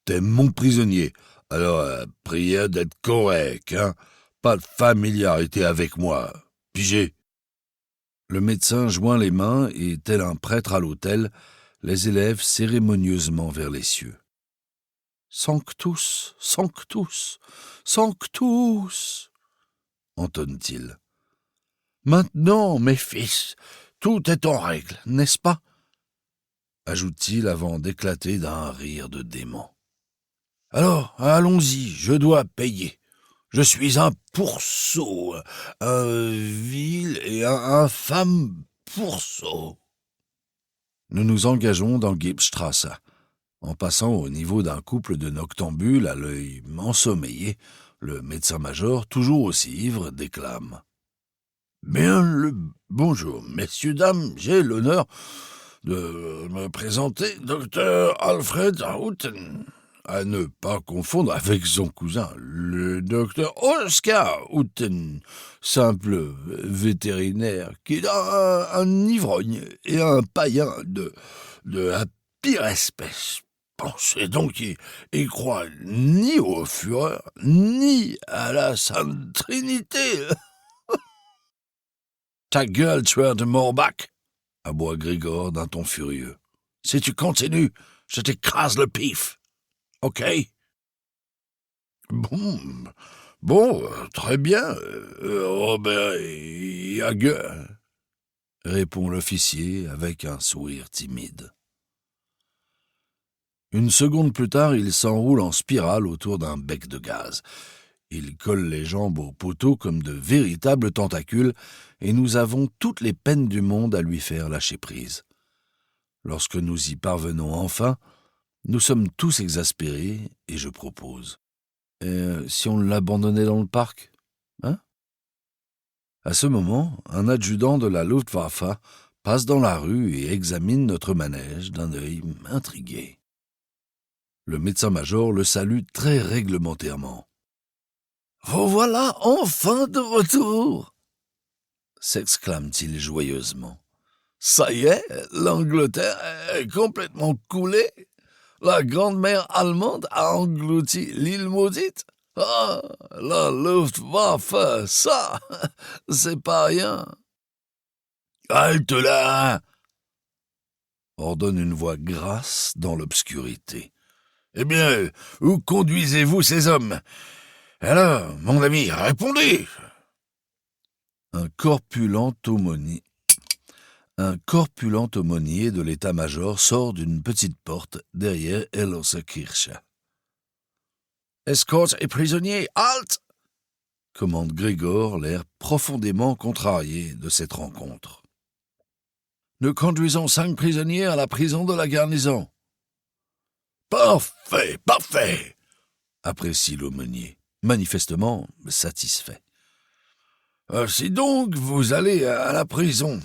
t'es mon prisonnier, alors prière d'être correct, hein. Pas de familiarité avec moi, pigé !» Le médecin joint les mains et, tel un prêtre à l'autel, les élève cérémonieusement vers les cieux. « Sanctus, sanctus, sanctus !» entonne-t-il. « Maintenant, mes fils, tout est en règle, n'est-ce pas ?» ajoute-t-il avant d'éclater d'un rire de dément. « Alors, allons-y, je dois payer. Je suis un pourceau, un vil et un infâme pourceau. » Nous nous engageons dans Gipsstrasse, en passant au niveau d'un couple de noctambules à l'œil ensommeillé. Le médecin-major, toujours aussi ivre, déclame. « Bien le bonjour, messieurs, dames, j'ai l'honneur de me présenter, docteur Alfred Houten, à ne pas confondre avec son cousin, le docteur Oscar Houten, simple vétérinaire, qui est un ivrogne et un païen de la pire espèce. Pensez donc qu'il croit ni au Führer, ni à la Sainte Trinité. » « Ta gueule, tueur de Morbach !» aboie Grégor d'un ton furieux. « Si tu continues, je t'écrase le pif. Ok ?»« Bon, très bien, Robert Jagger, » répond l'officier avec un sourire timide. Une seconde plus tard, il s'enroule en spirale autour d'un bec de gaz. Il colle les jambes au poteau comme de véritables tentacules, et nous avons toutes les peines du monde à lui faire lâcher prise. Lorsque nous y parvenons enfin, nous sommes tous exaspérés, et je propose. Si on l'abandonnait dans le parc, hein? À ce moment, un adjudant de la Luftwaffe passe dans la rue et examine notre manège d'un œil intrigué. Le médecin-major le salue très réglementairement. « Vous voilà enfin de retour !» s'exclame-t-il joyeusement. « Ça y est, l'Angleterre est complètement coulée. La grande mer allemande a englouti l'île maudite. Ah, la Luftwaffe, ça, c'est pas rien. »« Halte là !» ordonne une voix grasse dans l'obscurité. « Eh bien, où conduisez-vous ces hommes ? Alors, mon ami, répondez !» Un corpulent aumônier de l'état-major sort d'une petite porte derrière Elserkirche. « Escorte et prisonniers, halte !» commande Grégor, l'air profondément contrarié de cette rencontre. « Nous conduisons 5 prisonniers à la prison de la garnison. »« Parfait, parfait !» apprécie l'aumônier, manifestement satisfait. « Si donc vous allez à la prison,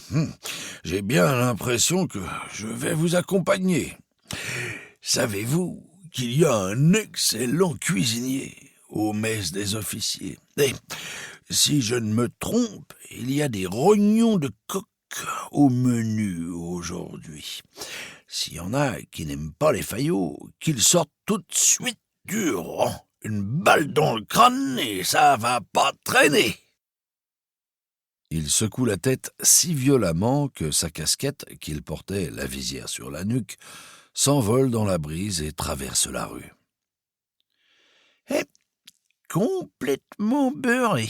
j'ai bien l'impression que je vais vous accompagner. Savez-vous qu'il y a un excellent cuisinier aux messes des officiers. Et, si je ne me trompe, il y a des rognons de coq au menu aujourd'hui. S'il y en a qui n'aiment pas les faillots, qu'ils sortent tout de suite du rang. Une balle dans le crâne et ça va pas traîner. » Il secoue la tête si violemment que sa casquette, qu'il portait la visière sur la nuque, s'envole dans la brise et traverse la rue. « Eh, complètement beurré !»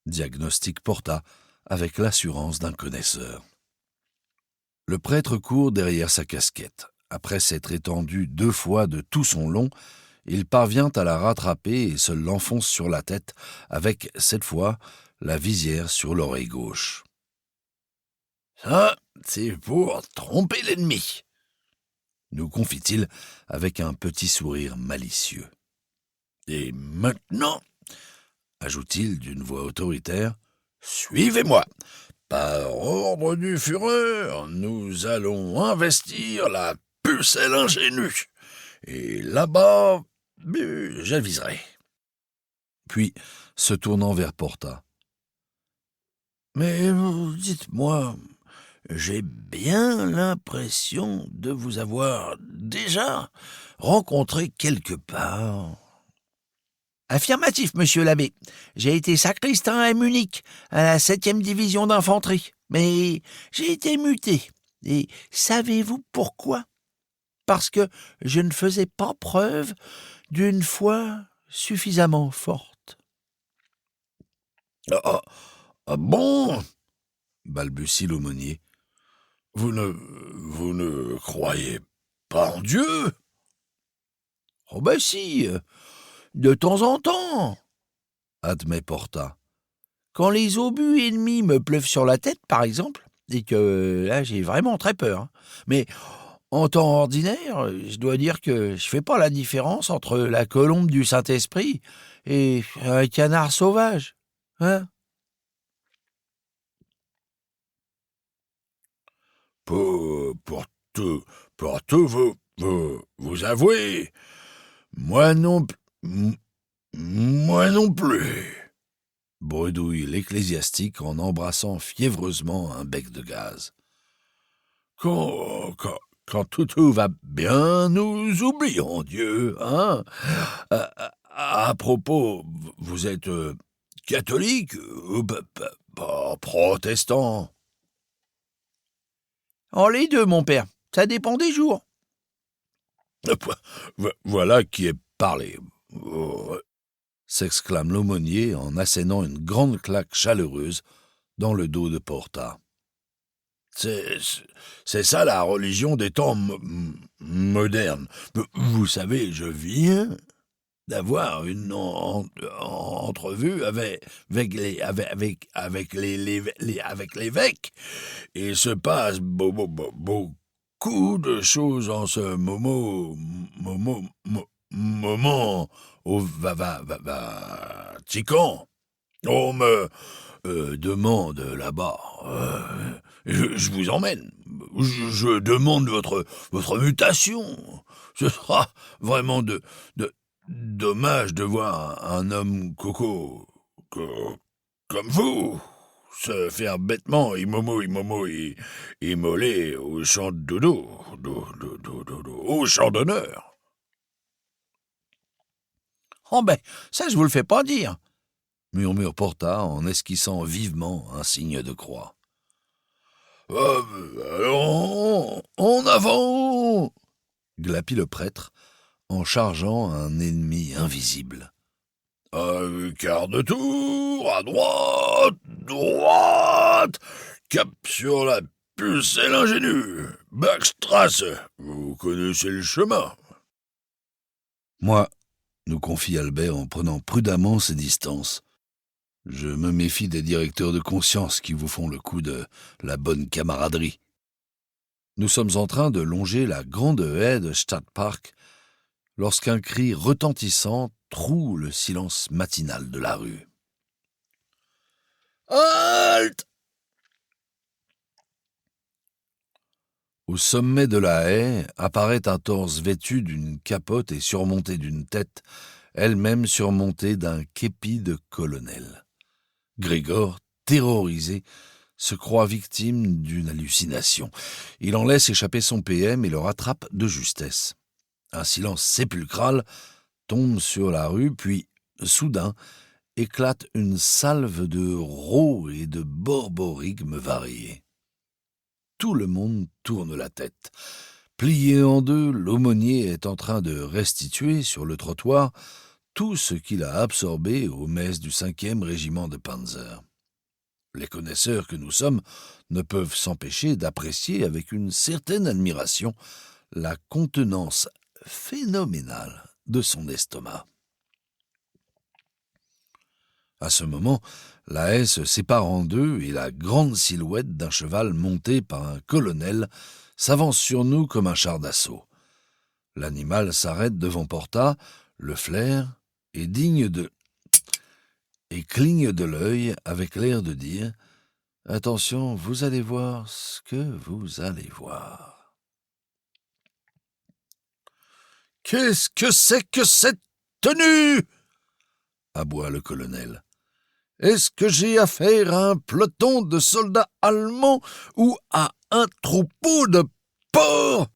diagnostique Porta avec l'assurance d'un connaisseur. Le prêtre court derrière sa casquette. Après s'être étendu 2 fois de tout son long, il parvient à la rattraper et se l'enfonce sur la tête avec, cette fois, la visière sur l'oreille gauche. « Ça, c'est pour tromper l'ennemi !» nous confie-t-il avec un petit sourire malicieux. « Et maintenant, ajoute-t-il d'une voix autoritaire, suivez-moi. Par ordre du Führer, nous allons investir la pucelle ingénue. Et là-bas, j'aviserai. » Puis, se tournant vers Porta. « Mais dites-moi, j'ai bien l'impression de vous avoir déjà rencontré quelque part. » « Affirmatif, monsieur l'abbé. J'ai été sacristain à Munich, à la 7e division d'infanterie. Mais j'ai été muté. Et savez-vous pourquoi ? Parce que je ne faisais pas preuve d'une foi suffisamment forte. »« Ah bon ?» balbutie l'aumônier. « Vous ne croyez pas en Dieu ?»« Oh ben si, de temps en temps, » admet Porta. « Quand les obus ennemis me pleuvent sur la tête, par exemple, et que là j'ai vraiment très peur. Mais en temps ordinaire, je dois dire que je fais pas la différence entre la colombe du Saint-Esprit et un canard sauvage. Hein ? » Pour tout vous avouer, moi non plus, bredouille l'ecclésiastique en embrassant fiévreusement un bec de gaz. Quand tout va bien, nous oublions Dieu, hein. À propos, vous êtes catholique ou protestant? En les deux, mon père. Ça dépend des jours. Voilà qui est parlé, s'exclame l'aumônier en assénant une grande claque chaleureuse dans le dos de Porta. C'est ça la religion des temps modernes. Vous savez, je viens d'avoir une entrevue avec l'évêque. Et il se passe beaucoup de choses en ce moment au Vatican. On me demande là-bas. Je vous emmène. Je demande votre mutation. Ce sera vraiment dommage de voir un homme coco comme vous se faire bêtement immoler au champ de dodo, au champ d'honneur. Oh ben, ça je vous le fais pas dire, murmure Porta en esquissant vivement un signe de croix. Alors, en avant, glapit le prêtre en chargeant un ennemi invisible. Quart de tour, à droite, cap sur la Pucelle ingénue, Backstrasse, vous connaissez le chemin. Moi, nous confie Albert en prenant prudemment ses distances. Je me méfie des directeurs de conscience qui vous font le coup de la bonne camaraderie. Nous sommes en train de longer la grande haie de Stadtpark lorsqu'un cri retentissant troue le silence matinal de la rue. Halte! Au sommet de la haie apparaît un torse vêtu d'une capote et surmonté d'une tête, elle-même surmontée d'un képi de colonel. Grégor, terrorisé, se croit victime d'une hallucination. Il en laisse échapper son PM et le rattrape de justesse. Un silence sépulcral tombe sur la rue, puis, soudain, éclate une salve de rots et de borborigmes variés. Tout le monde tourne la tête. Plié en deux, l'aumônier est en train de restituer sur le trottoir tout ce qu'il a absorbé aux messes du 5e régiment de Panzer. Les connaisseurs que nous sommes ne peuvent s'empêcher d'apprécier avec une certaine admiration la contenance phénoménale de son estomac. À ce moment, la haie se sépare en deux et la grande silhouette d'un cheval monté par un colonel s'avance sur nous comme un char d'assaut. L'animal s'arrête devant Porta, le flaire, et cligne de l'œil avec l'air de dire « Attention, vous allez voir ce que vous allez voir. » « Qu'est-ce que c'est que cette tenue ?» aboie le colonel. « Est-ce que j'ai affaire à un peloton de soldats allemands ou à un troupeau de porcs ?»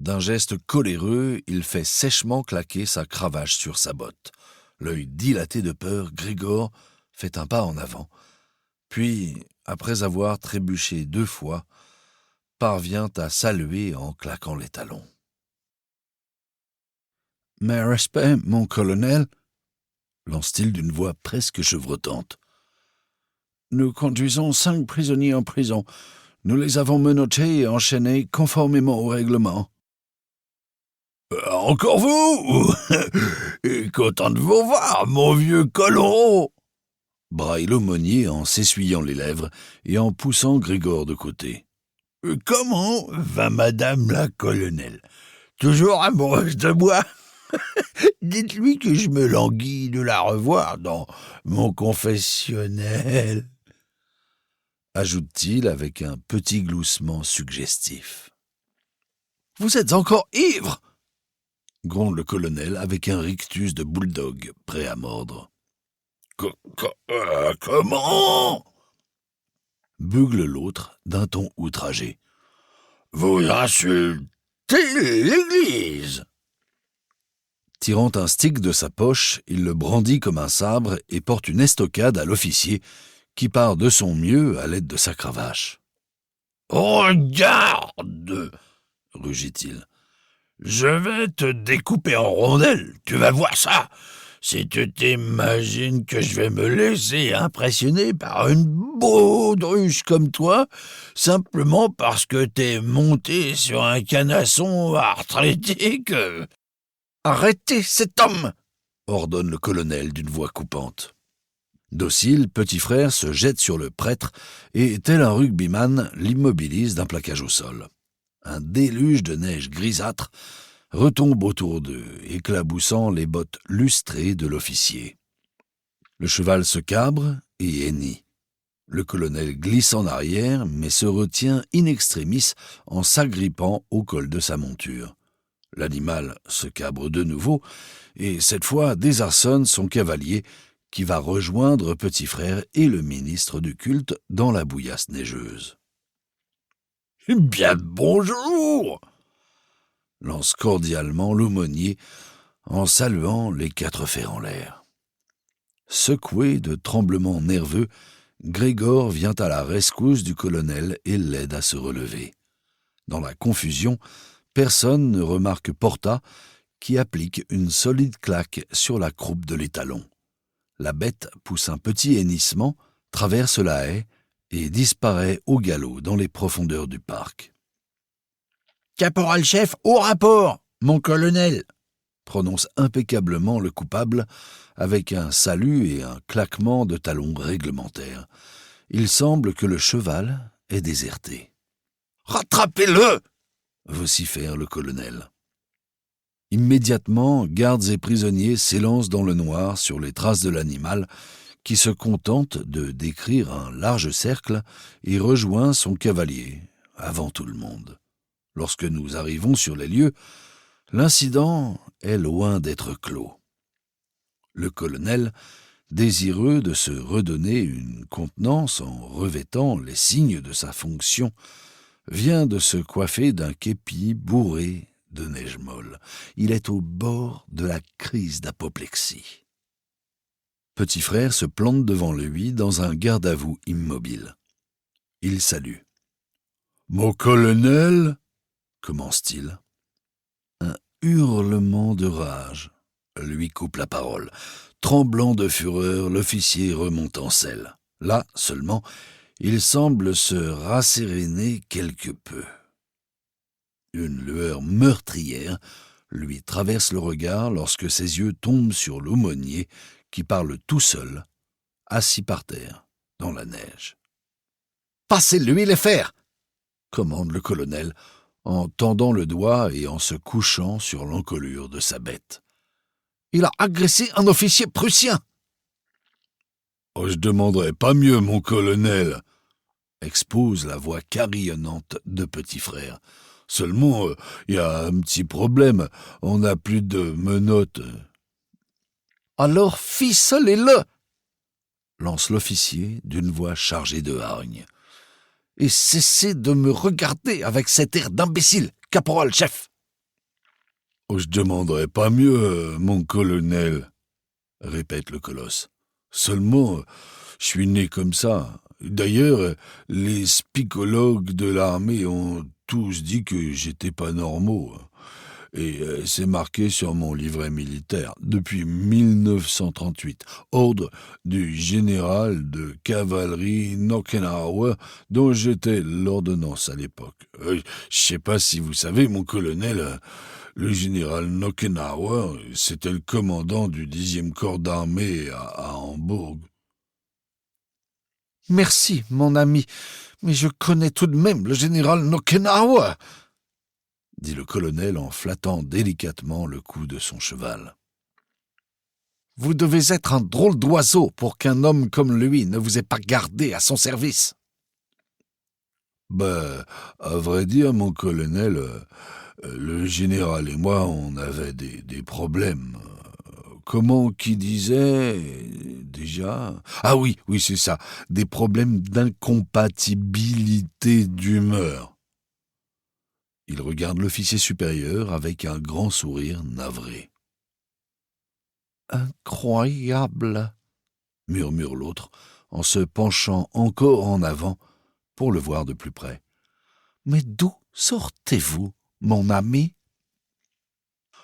D'un geste coléreux, il fait sèchement claquer sa cravache sur sa botte. L'œil dilaté de peur, Grégor fait un pas en avant. Puis, après avoir trébuché 2 fois, parvient à saluer en claquant les talons. « Mes respects, mon colonel » lance-t-il d'une voix presque chevrotante. « Nous conduisons 5 prisonniers en prison. Nous les avons menottés et enchaînés conformément au règlement. » « Encore vous? Content de vous voir, mon vieux colon !» braille l'aumônier en s'essuyant les lèvres et en poussant Grégor de côté. « Comment va madame la colonelle? Toujours amoureuse de moi? Dites-lui que je me languis de la revoir dans mon confessionnel, » ajoute-t-il avec un petit gloussement suggestif. « Vous êtes encore ivre !» gronde le colonel avec un rictus de bulldog prêt à mordre. « Comment ?» bugle l'autre d'un ton outragé. « Vous insultez l'Église !» Tirant un stick de sa poche, il le brandit comme un sabre et porte une estocade à l'officier qui part de son mieux à l'aide de sa cravache. « Regarde !» rugit-il. « Je vais te découper en rondelles, tu vas voir ça. si tu t'imagines que je vais me laisser impressionner par une baudruche comme toi, simplement parce que t'es monté sur un canasson arthritique. Arrêtez cet homme !» ordonne le colonel d'une voix coupante. Docile, Petit Frère se jette sur le prêtre et, tel un rugbyman, l'immobilise d'un plaquage au sol. Un déluge de neige grisâtre retombe autour d'eux, éclaboussant les bottes lustrées de l'officier. Le cheval se cabre et hennit. Le colonel glisse en arrière, mais se retient in extremis en s'agrippant au col de sa monture. L'animal se cabre de nouveau, et cette fois désarçonne son cavalier, qui va rejoindre Petit Frère et le ministre du culte dans la bouillasse neigeuse. « Bien le bonjour !» lance cordialement l'aumônier en saluant les 4 fers en l'air. Secoué de tremblements nerveux, Grégor vient à la rescousse du colonel et l'aide à se relever. Dans la confusion, personne ne remarque Porta, qui applique une solide claque sur la croupe de l'étalon. La bête pousse un petit hennissement, traverse la haie et disparaît au galop dans les profondeurs du parc. « Caporal-chef, au rapport, mon colonel !» prononce impeccablement le coupable avec un salut et un claquement de talons réglementaires. Il semble que le cheval est déserté. « Rattrapez-le !» vocifère le colonel. Immédiatement, gardes et prisonniers s'élancent dans le noir sur les traces de l'animal, qui se contente de décrire un large cercle et rejoint son cavalier, avant tout le monde. Lorsque nous arrivons sur les lieux, l'incident est loin d'être clos. Le colonel, désireux de se redonner une contenance en revêtant les signes de sa fonction, vient de se coiffer d'un képi bourré de neige molle. Il est au bord de la crise d'apoplexie. Petit Frère se plante devant lui dans un garde-à-vous immobile. Il salue. « Mon colonel ?» commence-t-il. Un hurlement de rage lui coupe la parole. Tremblant de fureur, l'officier remonte en selle. Là seulement, il semble se rasséréner quelque peu. Une lueur meurtrière lui traverse le regard lorsque ses yeux tombent sur l'aumônier qui parle tout seul, assis par terre, dans la neige. « Passez-lui les fers !» commande le colonel, en tendant le doigt et en se couchant sur l'encolure de sa bête. « Il a agressé un officier prussien !»« Oh, je demanderais pas mieux, mon colonel !» expose la voix carillonnante de Petit Frère. Seulement, y a un petit problème, on n'a plus de menottes. « Alors ficelez-le !» lance l'officier d'une voix chargée de hargne. « Et cessez de me regarder avec cet air d'imbécile, caporal-chef !»« Oh, je demanderais pas mieux, mon colonel !» répète le colosse. « Seulement, je suis né comme ça. D'ailleurs, les spicologues de l'armée ont tous dit que j'étais pas normaux. Et c'est marqué sur mon livret militaire depuis 1938. Ordre du général de cavalerie Knockenhauer, dont j'étais l'ordonnance à l'époque. Je sais pas si vous savez, mon colonel, le général Knockenhauer, c'était le commandant du 10e corps d'armée à Hambourg. « Merci, mon ami, mais je connais tout de même le général Knockenhauer !» dit le colonel en flattant délicatement le cou de son cheval. « Vous devez être un drôle d'oiseau pour qu'un homme comme lui ne vous ait pas gardé à son service. » À vrai dire, mon colonel, le général et moi, on avait des problèmes. Comment qui disait déjà ? Ah oui, c'est ça, des problèmes d'incompatibilité d'humeur. Il regarde l'officier supérieur avec un grand sourire navré. « Incroyable !» murmure l'autre en se penchant encore en avant pour le voir de plus près. « Mais d'où sortez-vous, mon ami ?»«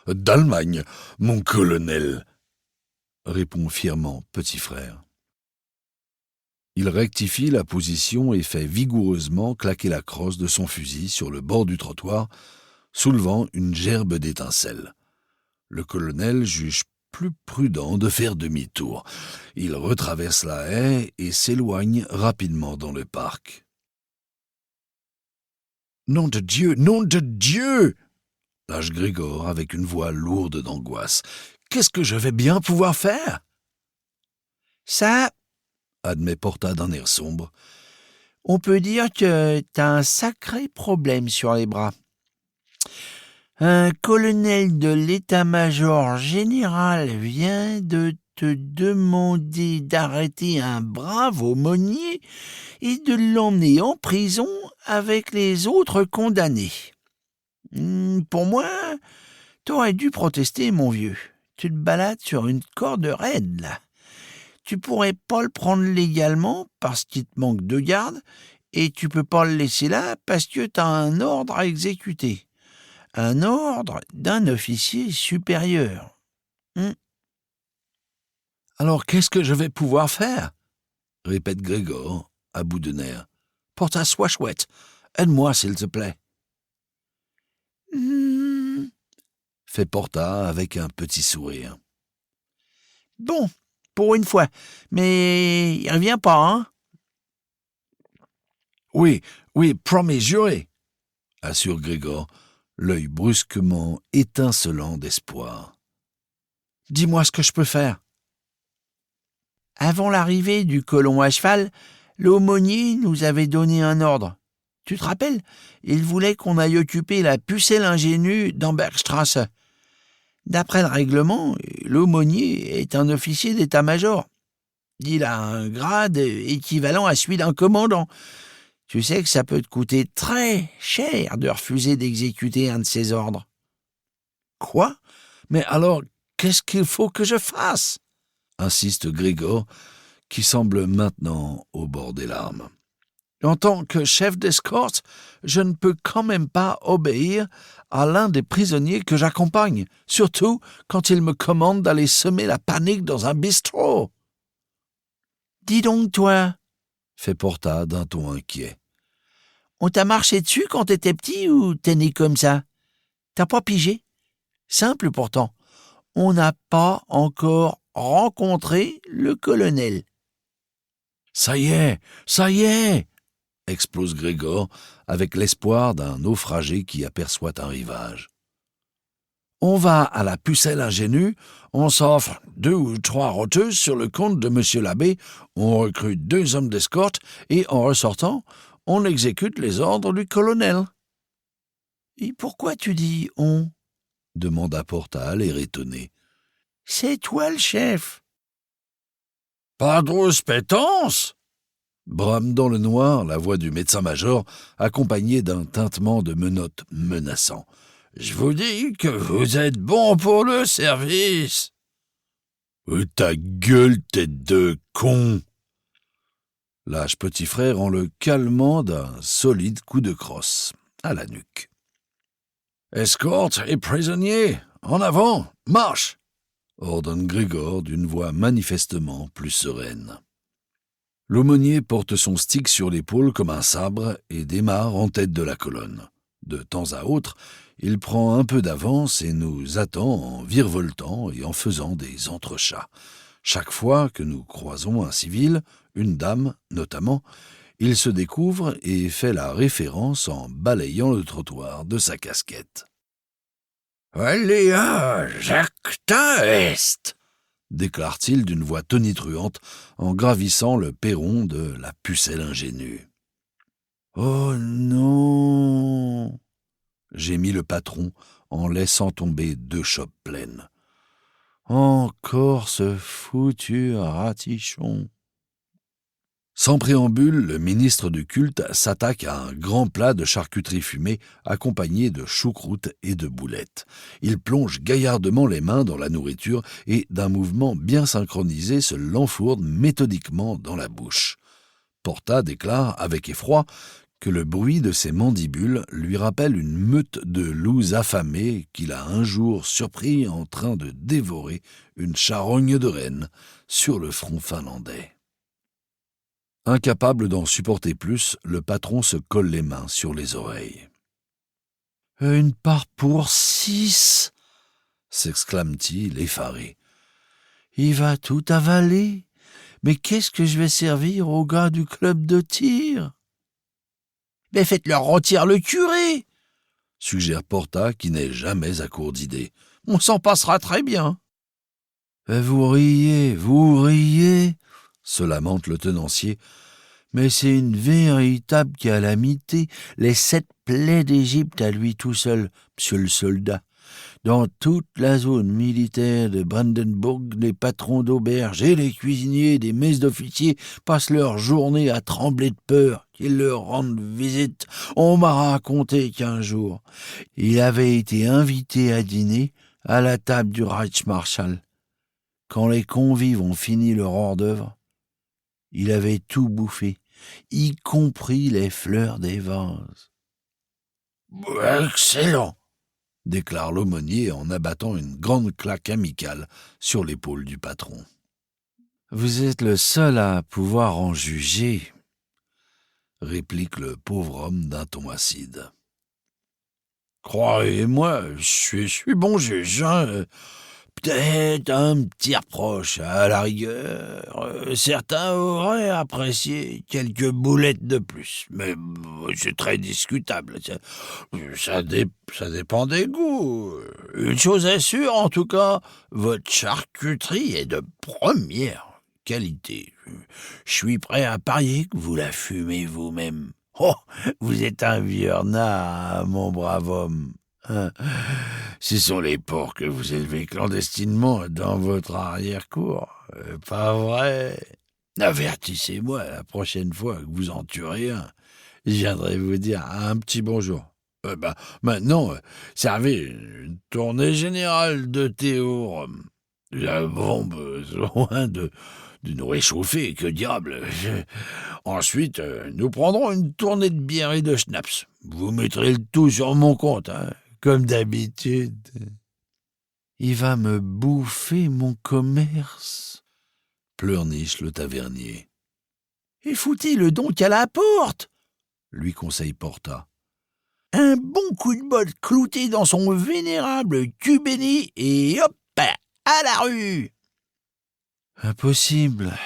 D'Allemagne, mon colonel !» répond fièrement Petit Frère. Il rectifie la position et fait vigoureusement claquer la crosse de son fusil sur le bord du trottoir, soulevant une gerbe d'étincelles. Le colonel juge plus prudent de faire demi-tour. Il retraverse la haie et s'éloigne rapidement dans le parc. « Nom de Dieu, nom de Dieu !» lâche Grégor avec une voix lourde d'angoisse. « Qu'est-ce que je vais bien pouvoir faire ?» Ça, admet Porta d'un air sombre. on peut dire que t'as un sacré problème sur les bras. Un colonel de l'état-major général vient de te demander d'arrêter un brave aumônier et de l'emmener en prison avec les autres condamnés. Pour moi, t'aurais dû protester, mon vieux. Tu te balades sur une corde raide, là. Tu pourrais pas le prendre légalement parce qu'il te manque de garde et tu peux pas le laisser là parce que t'as un ordre à exécuter. Un ordre d'un officier supérieur. Alors qu'est-ce que je vais pouvoir faire ? Répète Grégor, à bout de nerfs. Porta, sois chouette. Aide-moi, s'il te plaît. Fait Porta avec un petit sourire. Bon, pour une fois, mais il revient pas, hein? Oui, promis, juré, assure Grégor, l'œil brusquement étincelant d'espoir. Dis-moi ce que je peux faire. Avant l'arrivée du colon à cheval, l'aumônier nous avait donné un ordre. Tu te rappelles? Il voulait qu'on aille occuper la pucelle ingénue d'Ambergstrasse. D'après le règlement, l'aumônier est un officier d'état-major. Il a un grade équivalent à celui d'un commandant. Tu sais que ça peut te coûter très cher de refuser d'exécuter un de ses ordres. Quoi? Mais alors, qu'est-ce qu'il faut que je fasse? Insiste Grégor, qui semble maintenant au bord des larmes. En tant que chef d'escorte, je ne peux quand même pas obéir à l'un des prisonniers que j'accompagne, surtout quand il me commande d'aller semer la panique dans un bistrot. Dis donc, toi, fait Porta d'un ton inquiet. On t'a marché dessus quand t'étais petit ou t'es né comme ça? T'as pas pigé? Simple pourtant. On n'a pas encore rencontré le colonel. Ça y est, explose Grégor avec l'espoir d'un naufragé qui aperçoit un rivage. On va à la pucelle ingénue, on s'offre 2 ou 3 roteuses sur le compte de monsieur l'abbé, on recrute 2 hommes d'escorte et en ressortant, on exécute les ordres du colonel. Et pourquoi tu dis « on » demanda Porta, l'air étonné. C'est toi le chef. Pas de spétence, brame dans le noir la voix du médecin-major, accompagnée d'un tintement de menottes menaçant. Je vous dis que vous êtes bon pour le service. Ta gueule, tête de con! Lâche Petit Frère en le calmant d'un solide coup de crosse à la nuque. Escorte et prisonniers, en avant, marche! Ordonne Grégor d'une voix manifestement plus sereine. L'aumônier porte son stick sur l'épaule comme un sabre et démarre en tête de la colonne. De temps à autre, il prend un peu d'avance et nous attend en virevoltant et en faisant des entrechats. Chaque fois que nous croisons un civil, une dame notamment, il se découvre et fait la référence en balayant le trottoir de sa casquette. « Aléa jacta est !» déclare-t-il d'une voix tonitruante en gravissant le perron de la pucelle ingénue. « Oh non !» gémit le patron en laissant tomber 2 chopes pleines. « Encore ce foutu ratichon !» Sans préambule, le ministre du culte s'attaque à un grand plat de charcuterie fumée accompagné de choucroute et de boulettes. Il plonge gaillardement les mains dans la nourriture et, d'un mouvement bien synchronisé, se l'enfourne méthodiquement dans la bouche. Porta déclare avec effroi que le bruit de ses mandibules lui rappelle une meute de loups affamés qu'il a un jour surpris en train de dévorer une charogne de renne sur le front finlandais. Incapable d'en supporter plus, le patron se colle les mains sur les oreilles. « Une part pour 6 !» s'exclame-t-il, effaré. « Il va tout avaler. Mais qu'est-ce que je vais servir aux gars du club de tir ?»« Mais faites-leur rôtir le curé !» suggère Porta, qui n'est jamais à court d'idées. « On s'en passera très bien. »« Vous riez, se lamente le tenancier. Mais c'est une véritable calamité, les 7 plaies d'Égypte à lui tout seul, monsieur le soldat. Dans toute la zone militaire de Brandenburg, les patrons d'auberges et les cuisiniers des messes d'officiers passent leur journée à trembler de peur qu'ils leur rendent visite. On m'a raconté qu'un jour, il avait été invité à dîner à la table du Reichsmarschall. Quand les convives ont fini leur hors-d'œuvre, il avait tout bouffé, y compris les fleurs des vases. « Excellent !» déclare l'aumônier en abattant une grande claque amicale sur l'épaule du patron. « Vous êtes le seul à pouvoir en juger, » réplique le pauvre homme d'un ton acide. « Croyez-moi, je suis bon juge, hein. Peut-être un petit reproche, à la rigueur. Certains auraient apprécié quelques boulettes de plus, mais c'est très discutable. Ça dépend des goûts. Une chose est sûre, en tout cas, votre charcuterie est de première qualité. Je suis prêt à parier que vous la fumez vous-même. Oh, vous êtes un vieux renard, mon brave homme. Ce sont les porcs que vous élevez clandestinement dans votre arrière-cour, pas vrai? Avertissez-moi la prochaine fois que vous en tuerez un. Je viendrai vous dire un petit bonjour. Maintenant, servez une tournée générale de thé au rhum. Nous avons besoin de nous réchauffer, que diable. Ensuite, nous prendrons une tournée de bière et de schnapps. Vous mettrez le tout sur mon compte, hein, comme d'habitude. Il va me bouffer mon commerce, pleurniche le tavernier. Et foutez-le donc à la porte, lui conseille Porta. Un bon coup de botte clouté dans son vénérable cul béni et hop, à la rue. Impossible,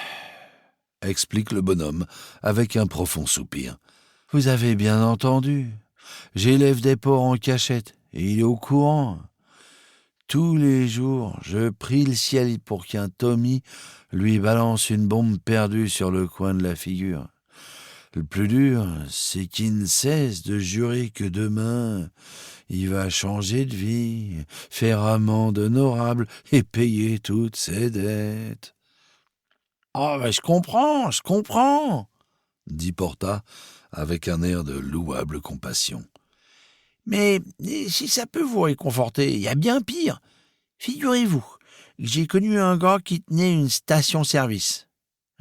explique le bonhomme avec un profond soupir. Vous avez bien entendu. J'élève des porcs en cachette et il est au courant. Tous les jours, je prie le ciel pour qu'un Tommy lui balance une bombe perdue sur le coin de la figure. Le plus dur, c'est qu'il ne cesse de jurer que demain, il va changer de vie, faire amende honorable et payer toutes ses dettes. « Ah, je comprends, dit Porta avec un air de louable compassion. Mais si ça peut vous réconforter, il y a bien pire. Figurez-vous que j'ai connu un gars qui tenait une station-service.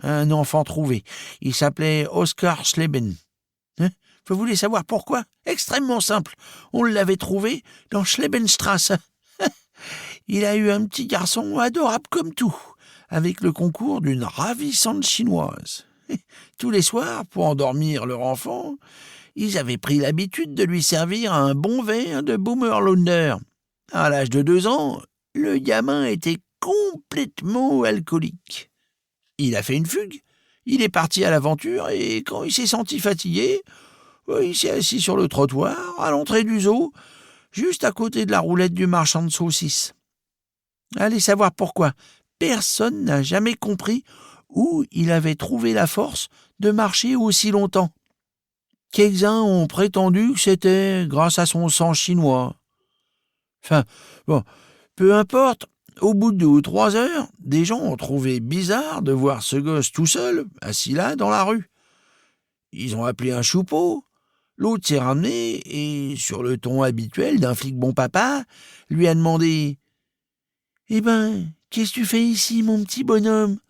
Un enfant trouvé. Il s'appelait Oskar Schleben. Vous voulez savoir pourquoi? Extrêmement simple. On l'avait trouvé dans Schlebenstrasse. Il a eu un petit garçon adorable comme tout, avec le concours d'une ravissante chinoise. Tous les soirs, pour endormir leur enfant, ils avaient pris l'habitude de lui servir un bon verre de Boomerlunder. À l'âge de 2 ans, le gamin était complètement alcoolique. Il a fait une fugue, il est parti à l'aventure et quand il s'est senti fatigué, il s'est assis sur le trottoir, à l'entrée du zoo, juste à côté de la roulette du marchand de saucisses. Allez savoir pourquoi. Personne n'a jamais compris où il avait trouvé la force de marcher aussi longtemps. Quelques-uns ont prétendu que c'était grâce à son sang chinois. Enfin, bon, peu importe, au bout de 2 ou 3 heures, des gens ont trouvé bizarre de voir ce gosse tout seul, assis là, dans la rue. Ils ont appelé un choupeau, l'autre s'est ramené et, sur le ton habituel d'un flic bon papa, lui a demandé « Eh ben, qu'est-ce que tu fais ici, mon petit bonhomme ?»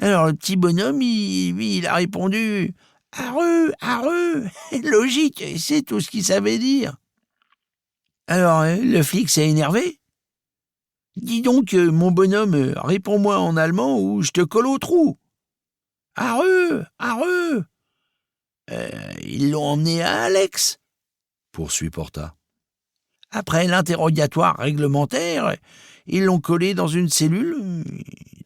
Alors le petit bonhomme, il a répondu Arreux, arreux. Logique, c'est tout ce qu'il savait dire. Alors, le flic s'est énervé? Dis donc, mon bonhomme, réponds-moi en allemand ou je te colle au trou. Arreux, arreux. Ils l'ont emmené à Alex, poursuit Porta. Après l'interrogatoire réglementaire, ils l'ont collé dans une cellule.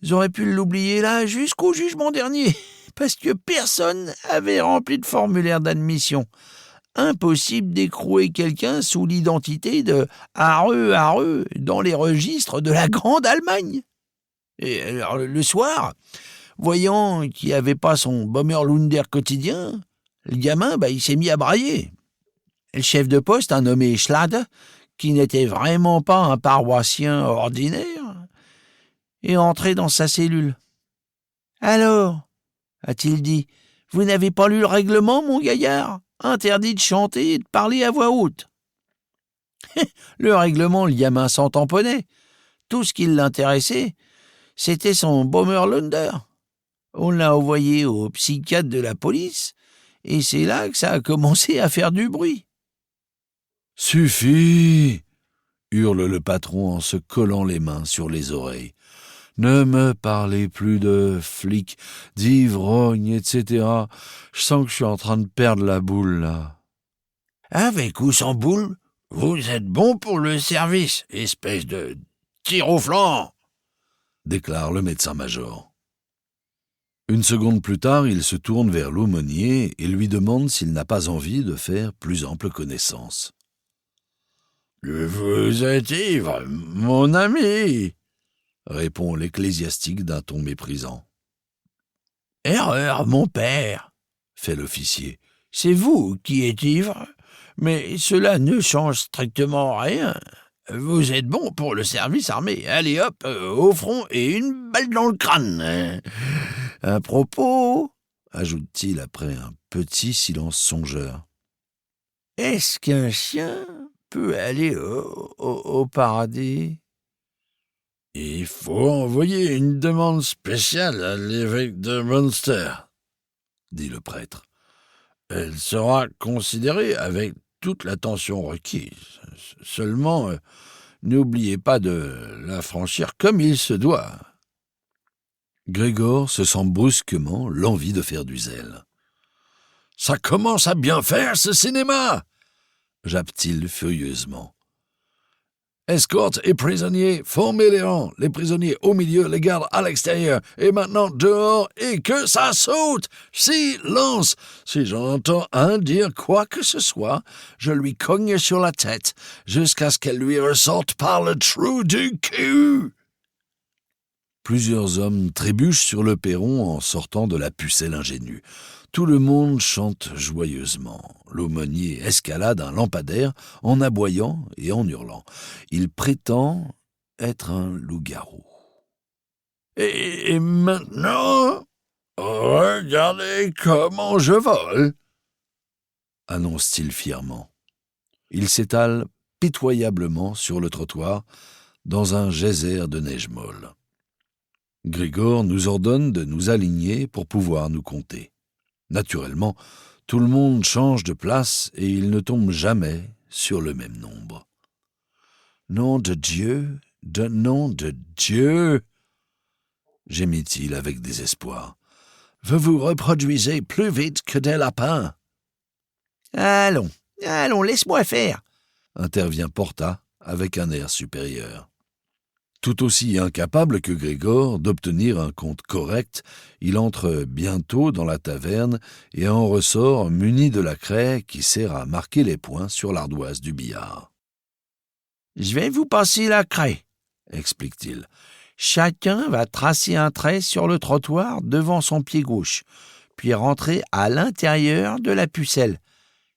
Ils auraient pu l'oublier là jusqu'au jugement dernier, parce que personne avait rempli de formulaire d'admission. Impossible d'écrouer quelqu'un sous l'identité de Arreux dans les registres de la Grande Allemagne. Et alors, le soir, voyant qu'il n'y avait pas son Bommerlunder quotidien, le gamin, il s'est mis à brailler. Le chef de poste, un nommé Schlade, qui n'était vraiment pas un paroissien ordinaire, est entré dans sa cellule. « Alors, a-t-il dit, vous n'avez pas lu le règlement, mon gaillard ? Interdit de chanter et de parler à voix haute. » Le règlement, le gamin s'en tamponnait. Tout ce qui l'intéressait, c'était son Bommerlunder. On l'a envoyé au psychiatre de la police, et c'est là que ça a commencé à faire du bruit. « Suffit !» hurle le patron en se collant les mains sur les oreilles. « Ne me parlez plus de flics, d'ivrognes, etc. Je sens que je suis en train de perdre la boule, là. »« Avec ou sans boule, vous êtes bon pour le service, espèce de tir au flanc !» déclare le médecin-major. Une seconde plus tard, il se tourne vers l'aumônier et lui demande s'il n'a pas envie de faire plus ample connaissance. « Vous êtes ivre, mon ami !» répond l'ecclésiastique d'un ton méprisant. « Erreur, mon père !» fait l'officier. « C'est vous qui êtes ivre, mais cela ne change strictement rien. Vous êtes bon pour le service armé. Allez hop, au front et une balle dans le crâne. À propos, ajoute-t-il après un petit silence songeur, est-ce qu'un chien peut aller au paradis ? Il faut envoyer une demande spéciale à l'évêque de Münster, dit le prêtre. Elle sera considérée avec toute l'attention requise. Seulement, n'oubliez pas de la franchir comme il se doit. Grégor se sent brusquement l'envie de faire du zèle. « Ça commence à bien faire, ce cinéma !» jappe-t-il furieusement. Escorte et prisonniers, formez les rangs, les prisonniers au milieu, les gardes à l'extérieur, et maintenant dehors, et que ça saute! Silence! Si j'entends un dire quoi que ce soit, je lui cogne sur la tête, jusqu'à ce qu'elle lui ressorte par le trou du cul! Plusieurs hommes trébuchent sur le perron en sortant de la pucelle ingénue. Tout le monde chante joyeusement. L'aumônier escalade un lampadaire en aboyant et en hurlant. Il prétend être un loup-garou. Et maintenant, regardez comment je vole, annonce-t-il fièrement. Il s'étale pitoyablement sur le trottoir dans un geyser de neige molle. Grégor nous ordonne de nous aligner pour pouvoir nous compter. Naturellement, tout le monde change de place et il ne tombe jamais sur le même nombre. Nom de Dieu, nom de Dieu, gémit-il avec désespoir. Vous vous reproduisez plus vite que des lapins. Allons, laisse-moi faire, intervient Porta avec un air supérieur. Tout aussi incapable que Grégor d'obtenir un compte correct, il entre bientôt dans la taverne et en ressort muni de la craie qui sert à marquer les points sur l'ardoise du billard. « Je vais vous passer la craie, » explique-t-il. « Chacun va tracer un trait sur le trottoir devant son pied gauche, puis rentrer à l'intérieur de la pucelle.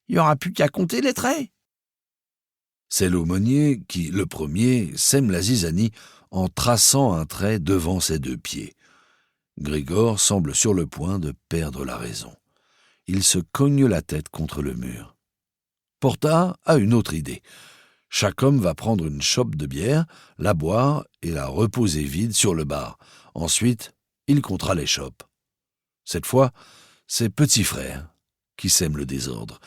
Il n'y aura plus qu'à compter les traits. » C'est l'aumônier qui, le premier, sème la zizanie en traçant un trait devant ses deux pieds. Grégor semble sur le point de perdre la raison. Il se cogne la tête contre le mur. Porta a une autre idée. Chaque homme va prendre une chope de bière, la boire et la reposer vide sur le bar. Ensuite, il comptera les chopes. Cette fois, c'est Petit Frère qui sème le désordre.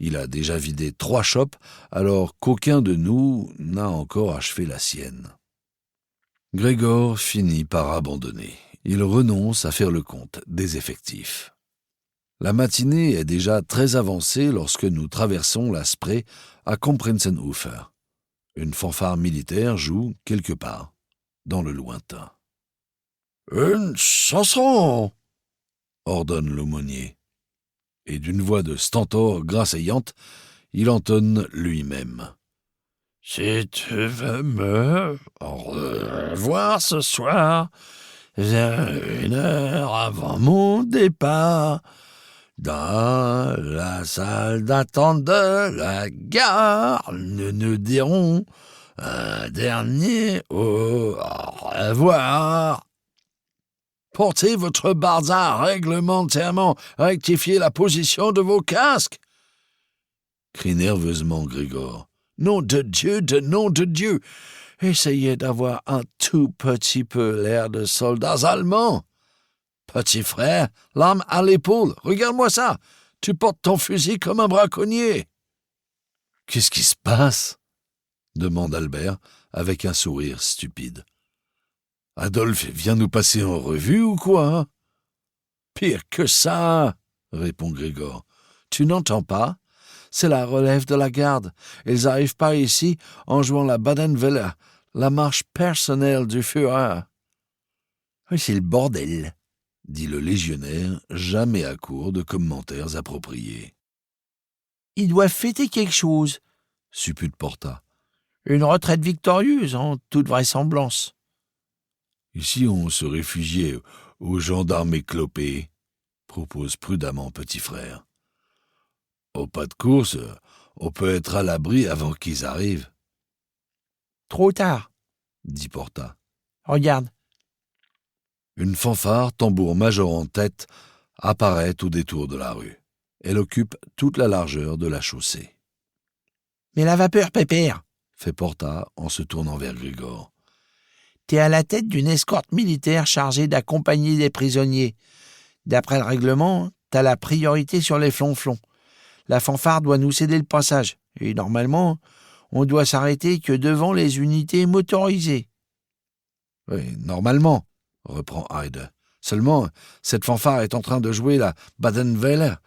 Il a déjà vidé 3 chopes, alors qu'aucun de nous n'a encore achevé la sienne. Grégor finit par abandonner. Il renonce à faire le compte des effectifs. La matinée est déjà très avancée lorsque nous traversons la Spree à Komprensenhofer. Une fanfare militaire joue quelque part, dans le lointain. « Une chanson !» ordonne l'aumônier. Et d'une voix de stentor grasseyante, il entonne lui-même. « Si tu veux me revoir ce soir, vers 1 heure avant mon départ, dans la salle d'attente de la gare, nous dirons un dernier au revoir. Portez votre bazar réglementairement, rectifiez la position de vos casques. » crie nerveusement Grégor. « Nom de Dieu, essayez d'avoir un tout petit peu l'air de soldats allemands. Petit frère, l'arme à l'épaule, regarde-moi ça, tu portes ton fusil comme un braconnier. » « Qu'est-ce qui se passe ?» demande Albert avec un sourire stupide. « Adolphe vient nous passer en revue ou quoi ?»« Pire que ça, » répond Grégor. « Tu n'entends pas ? C'est la relève de la garde. Ils arrivent par ici en jouant la Badenwelle, la marche personnelle du Führer. »« C'est le bordel, » dit le légionnaire, jamais à court de commentaires appropriés. « Ils doivent fêter quelque chose, » suppute Porta. « Une retraite victorieuse, en toute vraisemblance. » « Ici, on se réfugiait aux gendarmes éclopés, » propose prudemment Petit Frère. « Au pas de course, on peut être à l'abri avant qu'ils arrivent. »« Trop tard, » dit Porta. « Regarde. » Une fanfare, tambour-major en tête, apparaît au détour de la rue. Elle occupe toute la largeur de la chaussée. « Mais la vapeur, Pépère !» fait Porta en se tournant vers Grégor. « T'es à la tête d'une escorte militaire chargée d'accompagner des prisonniers. D'après le règlement, t'as la priorité sur les flonflons. La fanfare doit nous céder le passage. Et normalement, on doit s'arrêter que devant les unités motorisées. »« Oui, normalement, » reprend Heide. « Seulement, cette fanfare est en train de jouer la Badenwelle.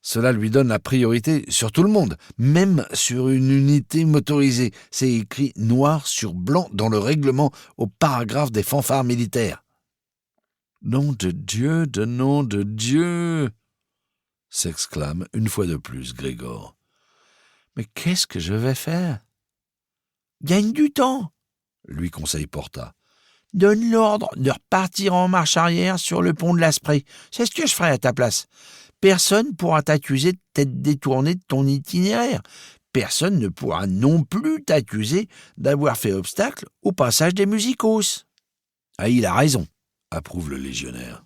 Cela lui donne la priorité sur tout le monde, même sur une unité motorisée. C'est écrit noir sur blanc dans le règlement au paragraphe des fanfares militaires. »« Nom de Dieu !» s'exclame une fois de plus Grégor. « Mais qu'est-ce que je vais faire ?»« Gagne du temps !» lui conseille Porta. « Donne l'ordre de repartir en marche arrière sur le pont de la Spree. C'est ce que je ferai à ta place. Personne pourra t'accuser de t'être détourné de ton itinéraire. Personne ne pourra non plus t'accuser d'avoir fait obstacle au passage des musicos. » « Ah, il a raison, » approuve le légionnaire.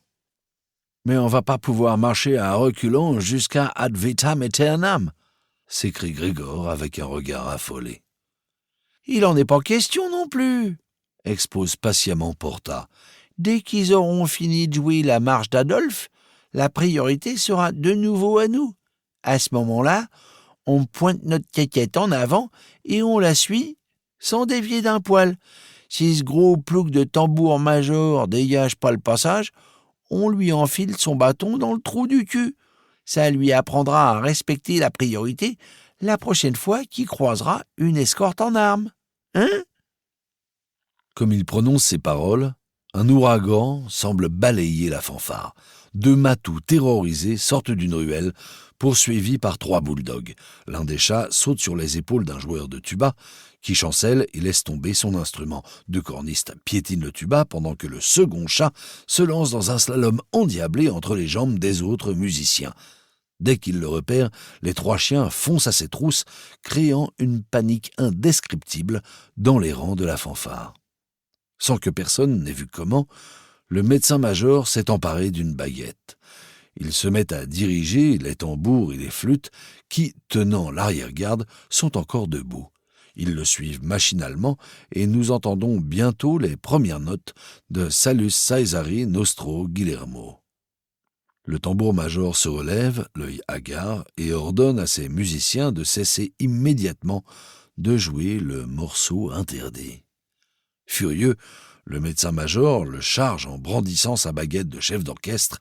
« Mais on va pas pouvoir marcher à reculons jusqu'à ad vitam aeternam !» s'écrie Grégor avec un regard affolé. « Il en est pas question non plus !» expose patiemment Porta. « Dès qu'ils auront fini de jouer la marche d'Adolphe, la priorité sera de nouveau à nous. À ce moment-là, on pointe notre caquette en avant et on la suit sans dévier d'un poil. Si ce gros plouc de tambour-major dégage pas le passage, on lui enfile son bâton dans le trou du cul. Ça lui apprendra à respecter la priorité la prochaine fois qu'il croisera une escorte en armes. Hein ?» Comme il prononce ces paroles, un ouragan semble balayer la fanfare. 2 matous terrorisés sortent d'une ruelle, poursuivis par 3 bulldogs. L'un des chats saute sur les épaules d'un joueur de tuba, qui chancelle et laisse tomber son instrument. 2 cornistes piétinent le tuba pendant que le second chat se lance dans un slalom endiablé entre les jambes des autres musiciens. Dès qu'ils le repèrent, les 3 chiens foncent à ses trousses, créant une panique indescriptible dans les rangs de la fanfare. Sans que personne n'ait vu comment, le médecin-major s'est emparé d'une baguette. Il se met à diriger les tambours et les flûtes qui, tenant l'arrière-garde, sont encore debout. Ils le suivent machinalement et nous entendons bientôt les premières notes de Salus Caesari Nostro Guillermo. Le tambour-major se relève, l'œil hagard, et ordonne à ses musiciens de cesser immédiatement de jouer le morceau interdit. Furieux, le médecin-major le charge en brandissant sa baguette de chef d'orchestre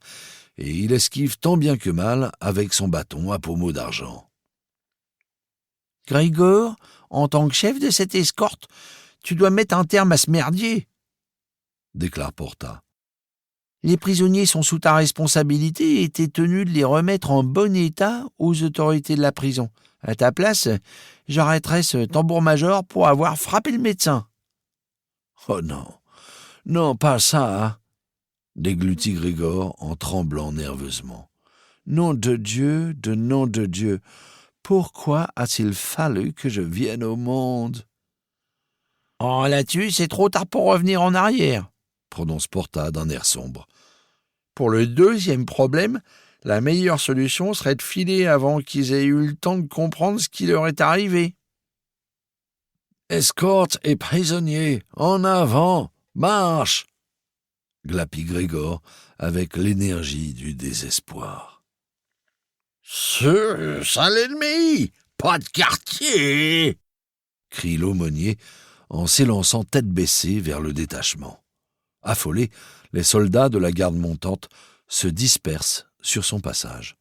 et il esquive tant bien que mal avec son bâton à pommeau d'argent. « Grégor, en tant que chef de cette escorte, tu dois mettre un terme à ce merdier !» déclare Porta. « Les prisonniers sont sous ta responsabilité et t'es tenu de les remettre en bon état aux autorités de la prison. À ta place, j'arrêterai ce tambour-major pour avoir frappé le médecin. » « Oh non, pas ça, hein !» déglutit Grégor en tremblant nerveusement. « Nom de Dieu, pourquoi a-t-il fallu que je vienne au monde ?» « Oh, là-dessus, c'est trop tard pour revenir en arrière, » prononce Porta d'un air sombre. « Pour le deuxième problème, la meilleure solution serait de filer avant qu'ils aient eu le temps de comprendre ce qui leur est arrivé. » Escorte et prisonniers, en avant, marche ! Glapit Grégor avec l'énergie du désespoir. Ce sale ennemi, pas de quartier ! Crie l'aumônier en s'élançant tête baissée vers le détachement. Affolés, les soldats de la garde montante se dispersent sur son passage.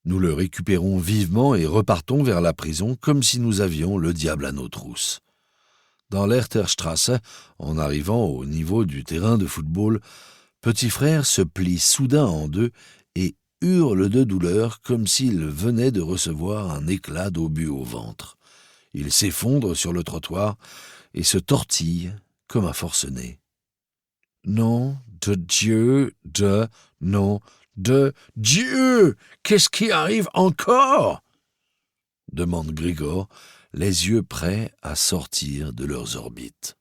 Nous le récupérons vivement et repartons vers la prison comme si nous avions le diable à nos trousses. Dans l'Erterstrasse, en arrivant au niveau du terrain de football, Petit Frère se plie soudain en deux et hurle de douleur comme s'il venait de recevoir un éclat d'obus au ventre. Il s'effondre sur le trottoir et se tortille comme un forcené. « Nom de Dieu, nom de Dieu, qu'est-ce qui arrive encore ?» demande Grégor, les yeux prêts à sortir de leurs orbites.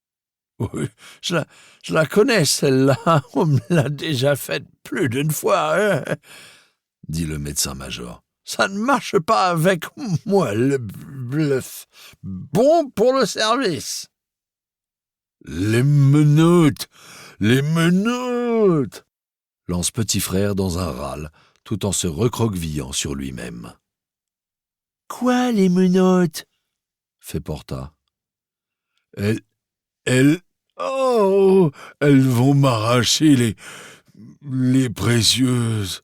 « Oui, je la connais, celle-là, on me l'a déjà faite plus d'une fois, hein ?» dit le médecin-major. « Ça ne marche pas avec moi, le bluff. Bon pour le service. » « Les menottes lance Petit Frère dans un râle, tout en se recroquevillant sur lui-même. « Quoi, les menottes ?» fait Porta. Elles vont m'arracher les précieuses.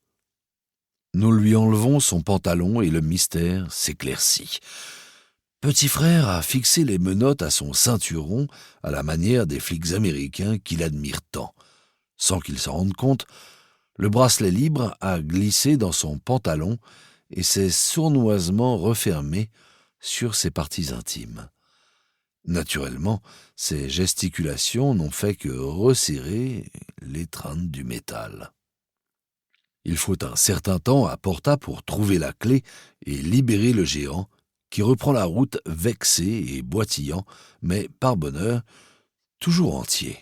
Nous lui enlevons son pantalon et le mystère s'éclaircit. Petit Frère a fixé les menottes à son ceinturon à la manière des flics américains qu'il admire tant. Sans qu'il s'en rende compte, le bracelet libre a glissé dans son pantalon et s'est sournoisement refermé sur ses parties intimes. Naturellement, ces gesticulations n'ont fait que resserrer l'étreinte du métal. Il faut un certain temps à Porta pour trouver la clé et libérer le géant, qui reprend la route vexé et boitillant, mais par bonheur, toujours entier.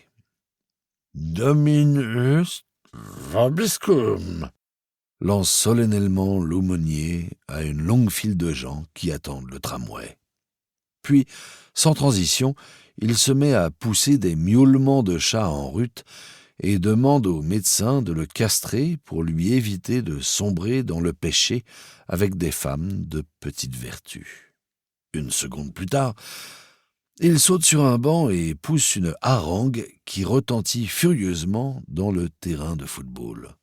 « Dominus vobiscum » lance solennellement l'aumônier à une longue file de gens qui attendent le tramway. Puis, sans transition, il se met à pousser des miaulements de chat en rut et demande au médecin de le castrer pour lui éviter de sombrer dans le péché avec des femmes de petite vertu. Une seconde plus tard, il saute sur un banc et pousse une harangue qui retentit furieusement dans le terrain de football.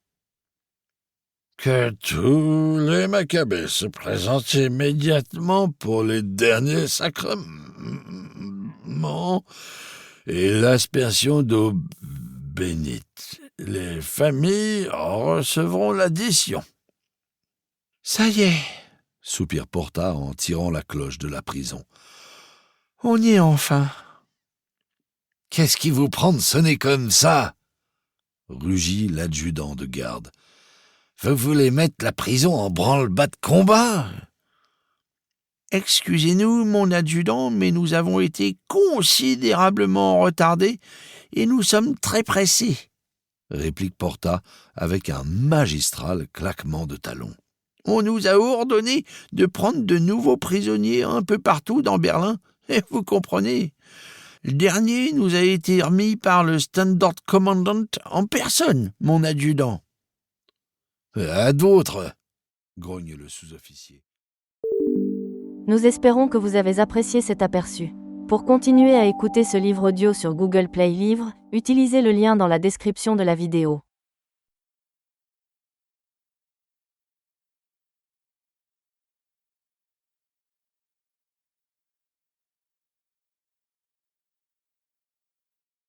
« Que tous les Maccabées se présentent immédiatement pour les derniers sacrements et l'aspersion d'eau bénite. Les familles en recevront l'addition. »« Ça y est, » soupire Porta en tirant la cloche de la prison. « on y est enfin. »« Qu'est-ce qui vous prend de sonner comme ça ?» rugit l'adjudant de garde. « Vous voulez mettre la prison en branle-bas de combat ?»« Excusez-nous, mon adjudant, mais nous avons été considérablement retardés et nous sommes très pressés, » réplique Porta avec un magistral claquement de talons. « On nous a ordonné de prendre de nouveaux prisonniers un peu partout dans Berlin, et vous comprenez. Le dernier nous a été remis par le Standard Commandant en personne, mon adjudant. » À d'autres, grogne le sous-officier. Nous espérons que vous avez apprécié cet aperçu. Pour continuer à écouter ce livre audio sur Google Play Livres, utilisez le lien dans la description de la vidéo.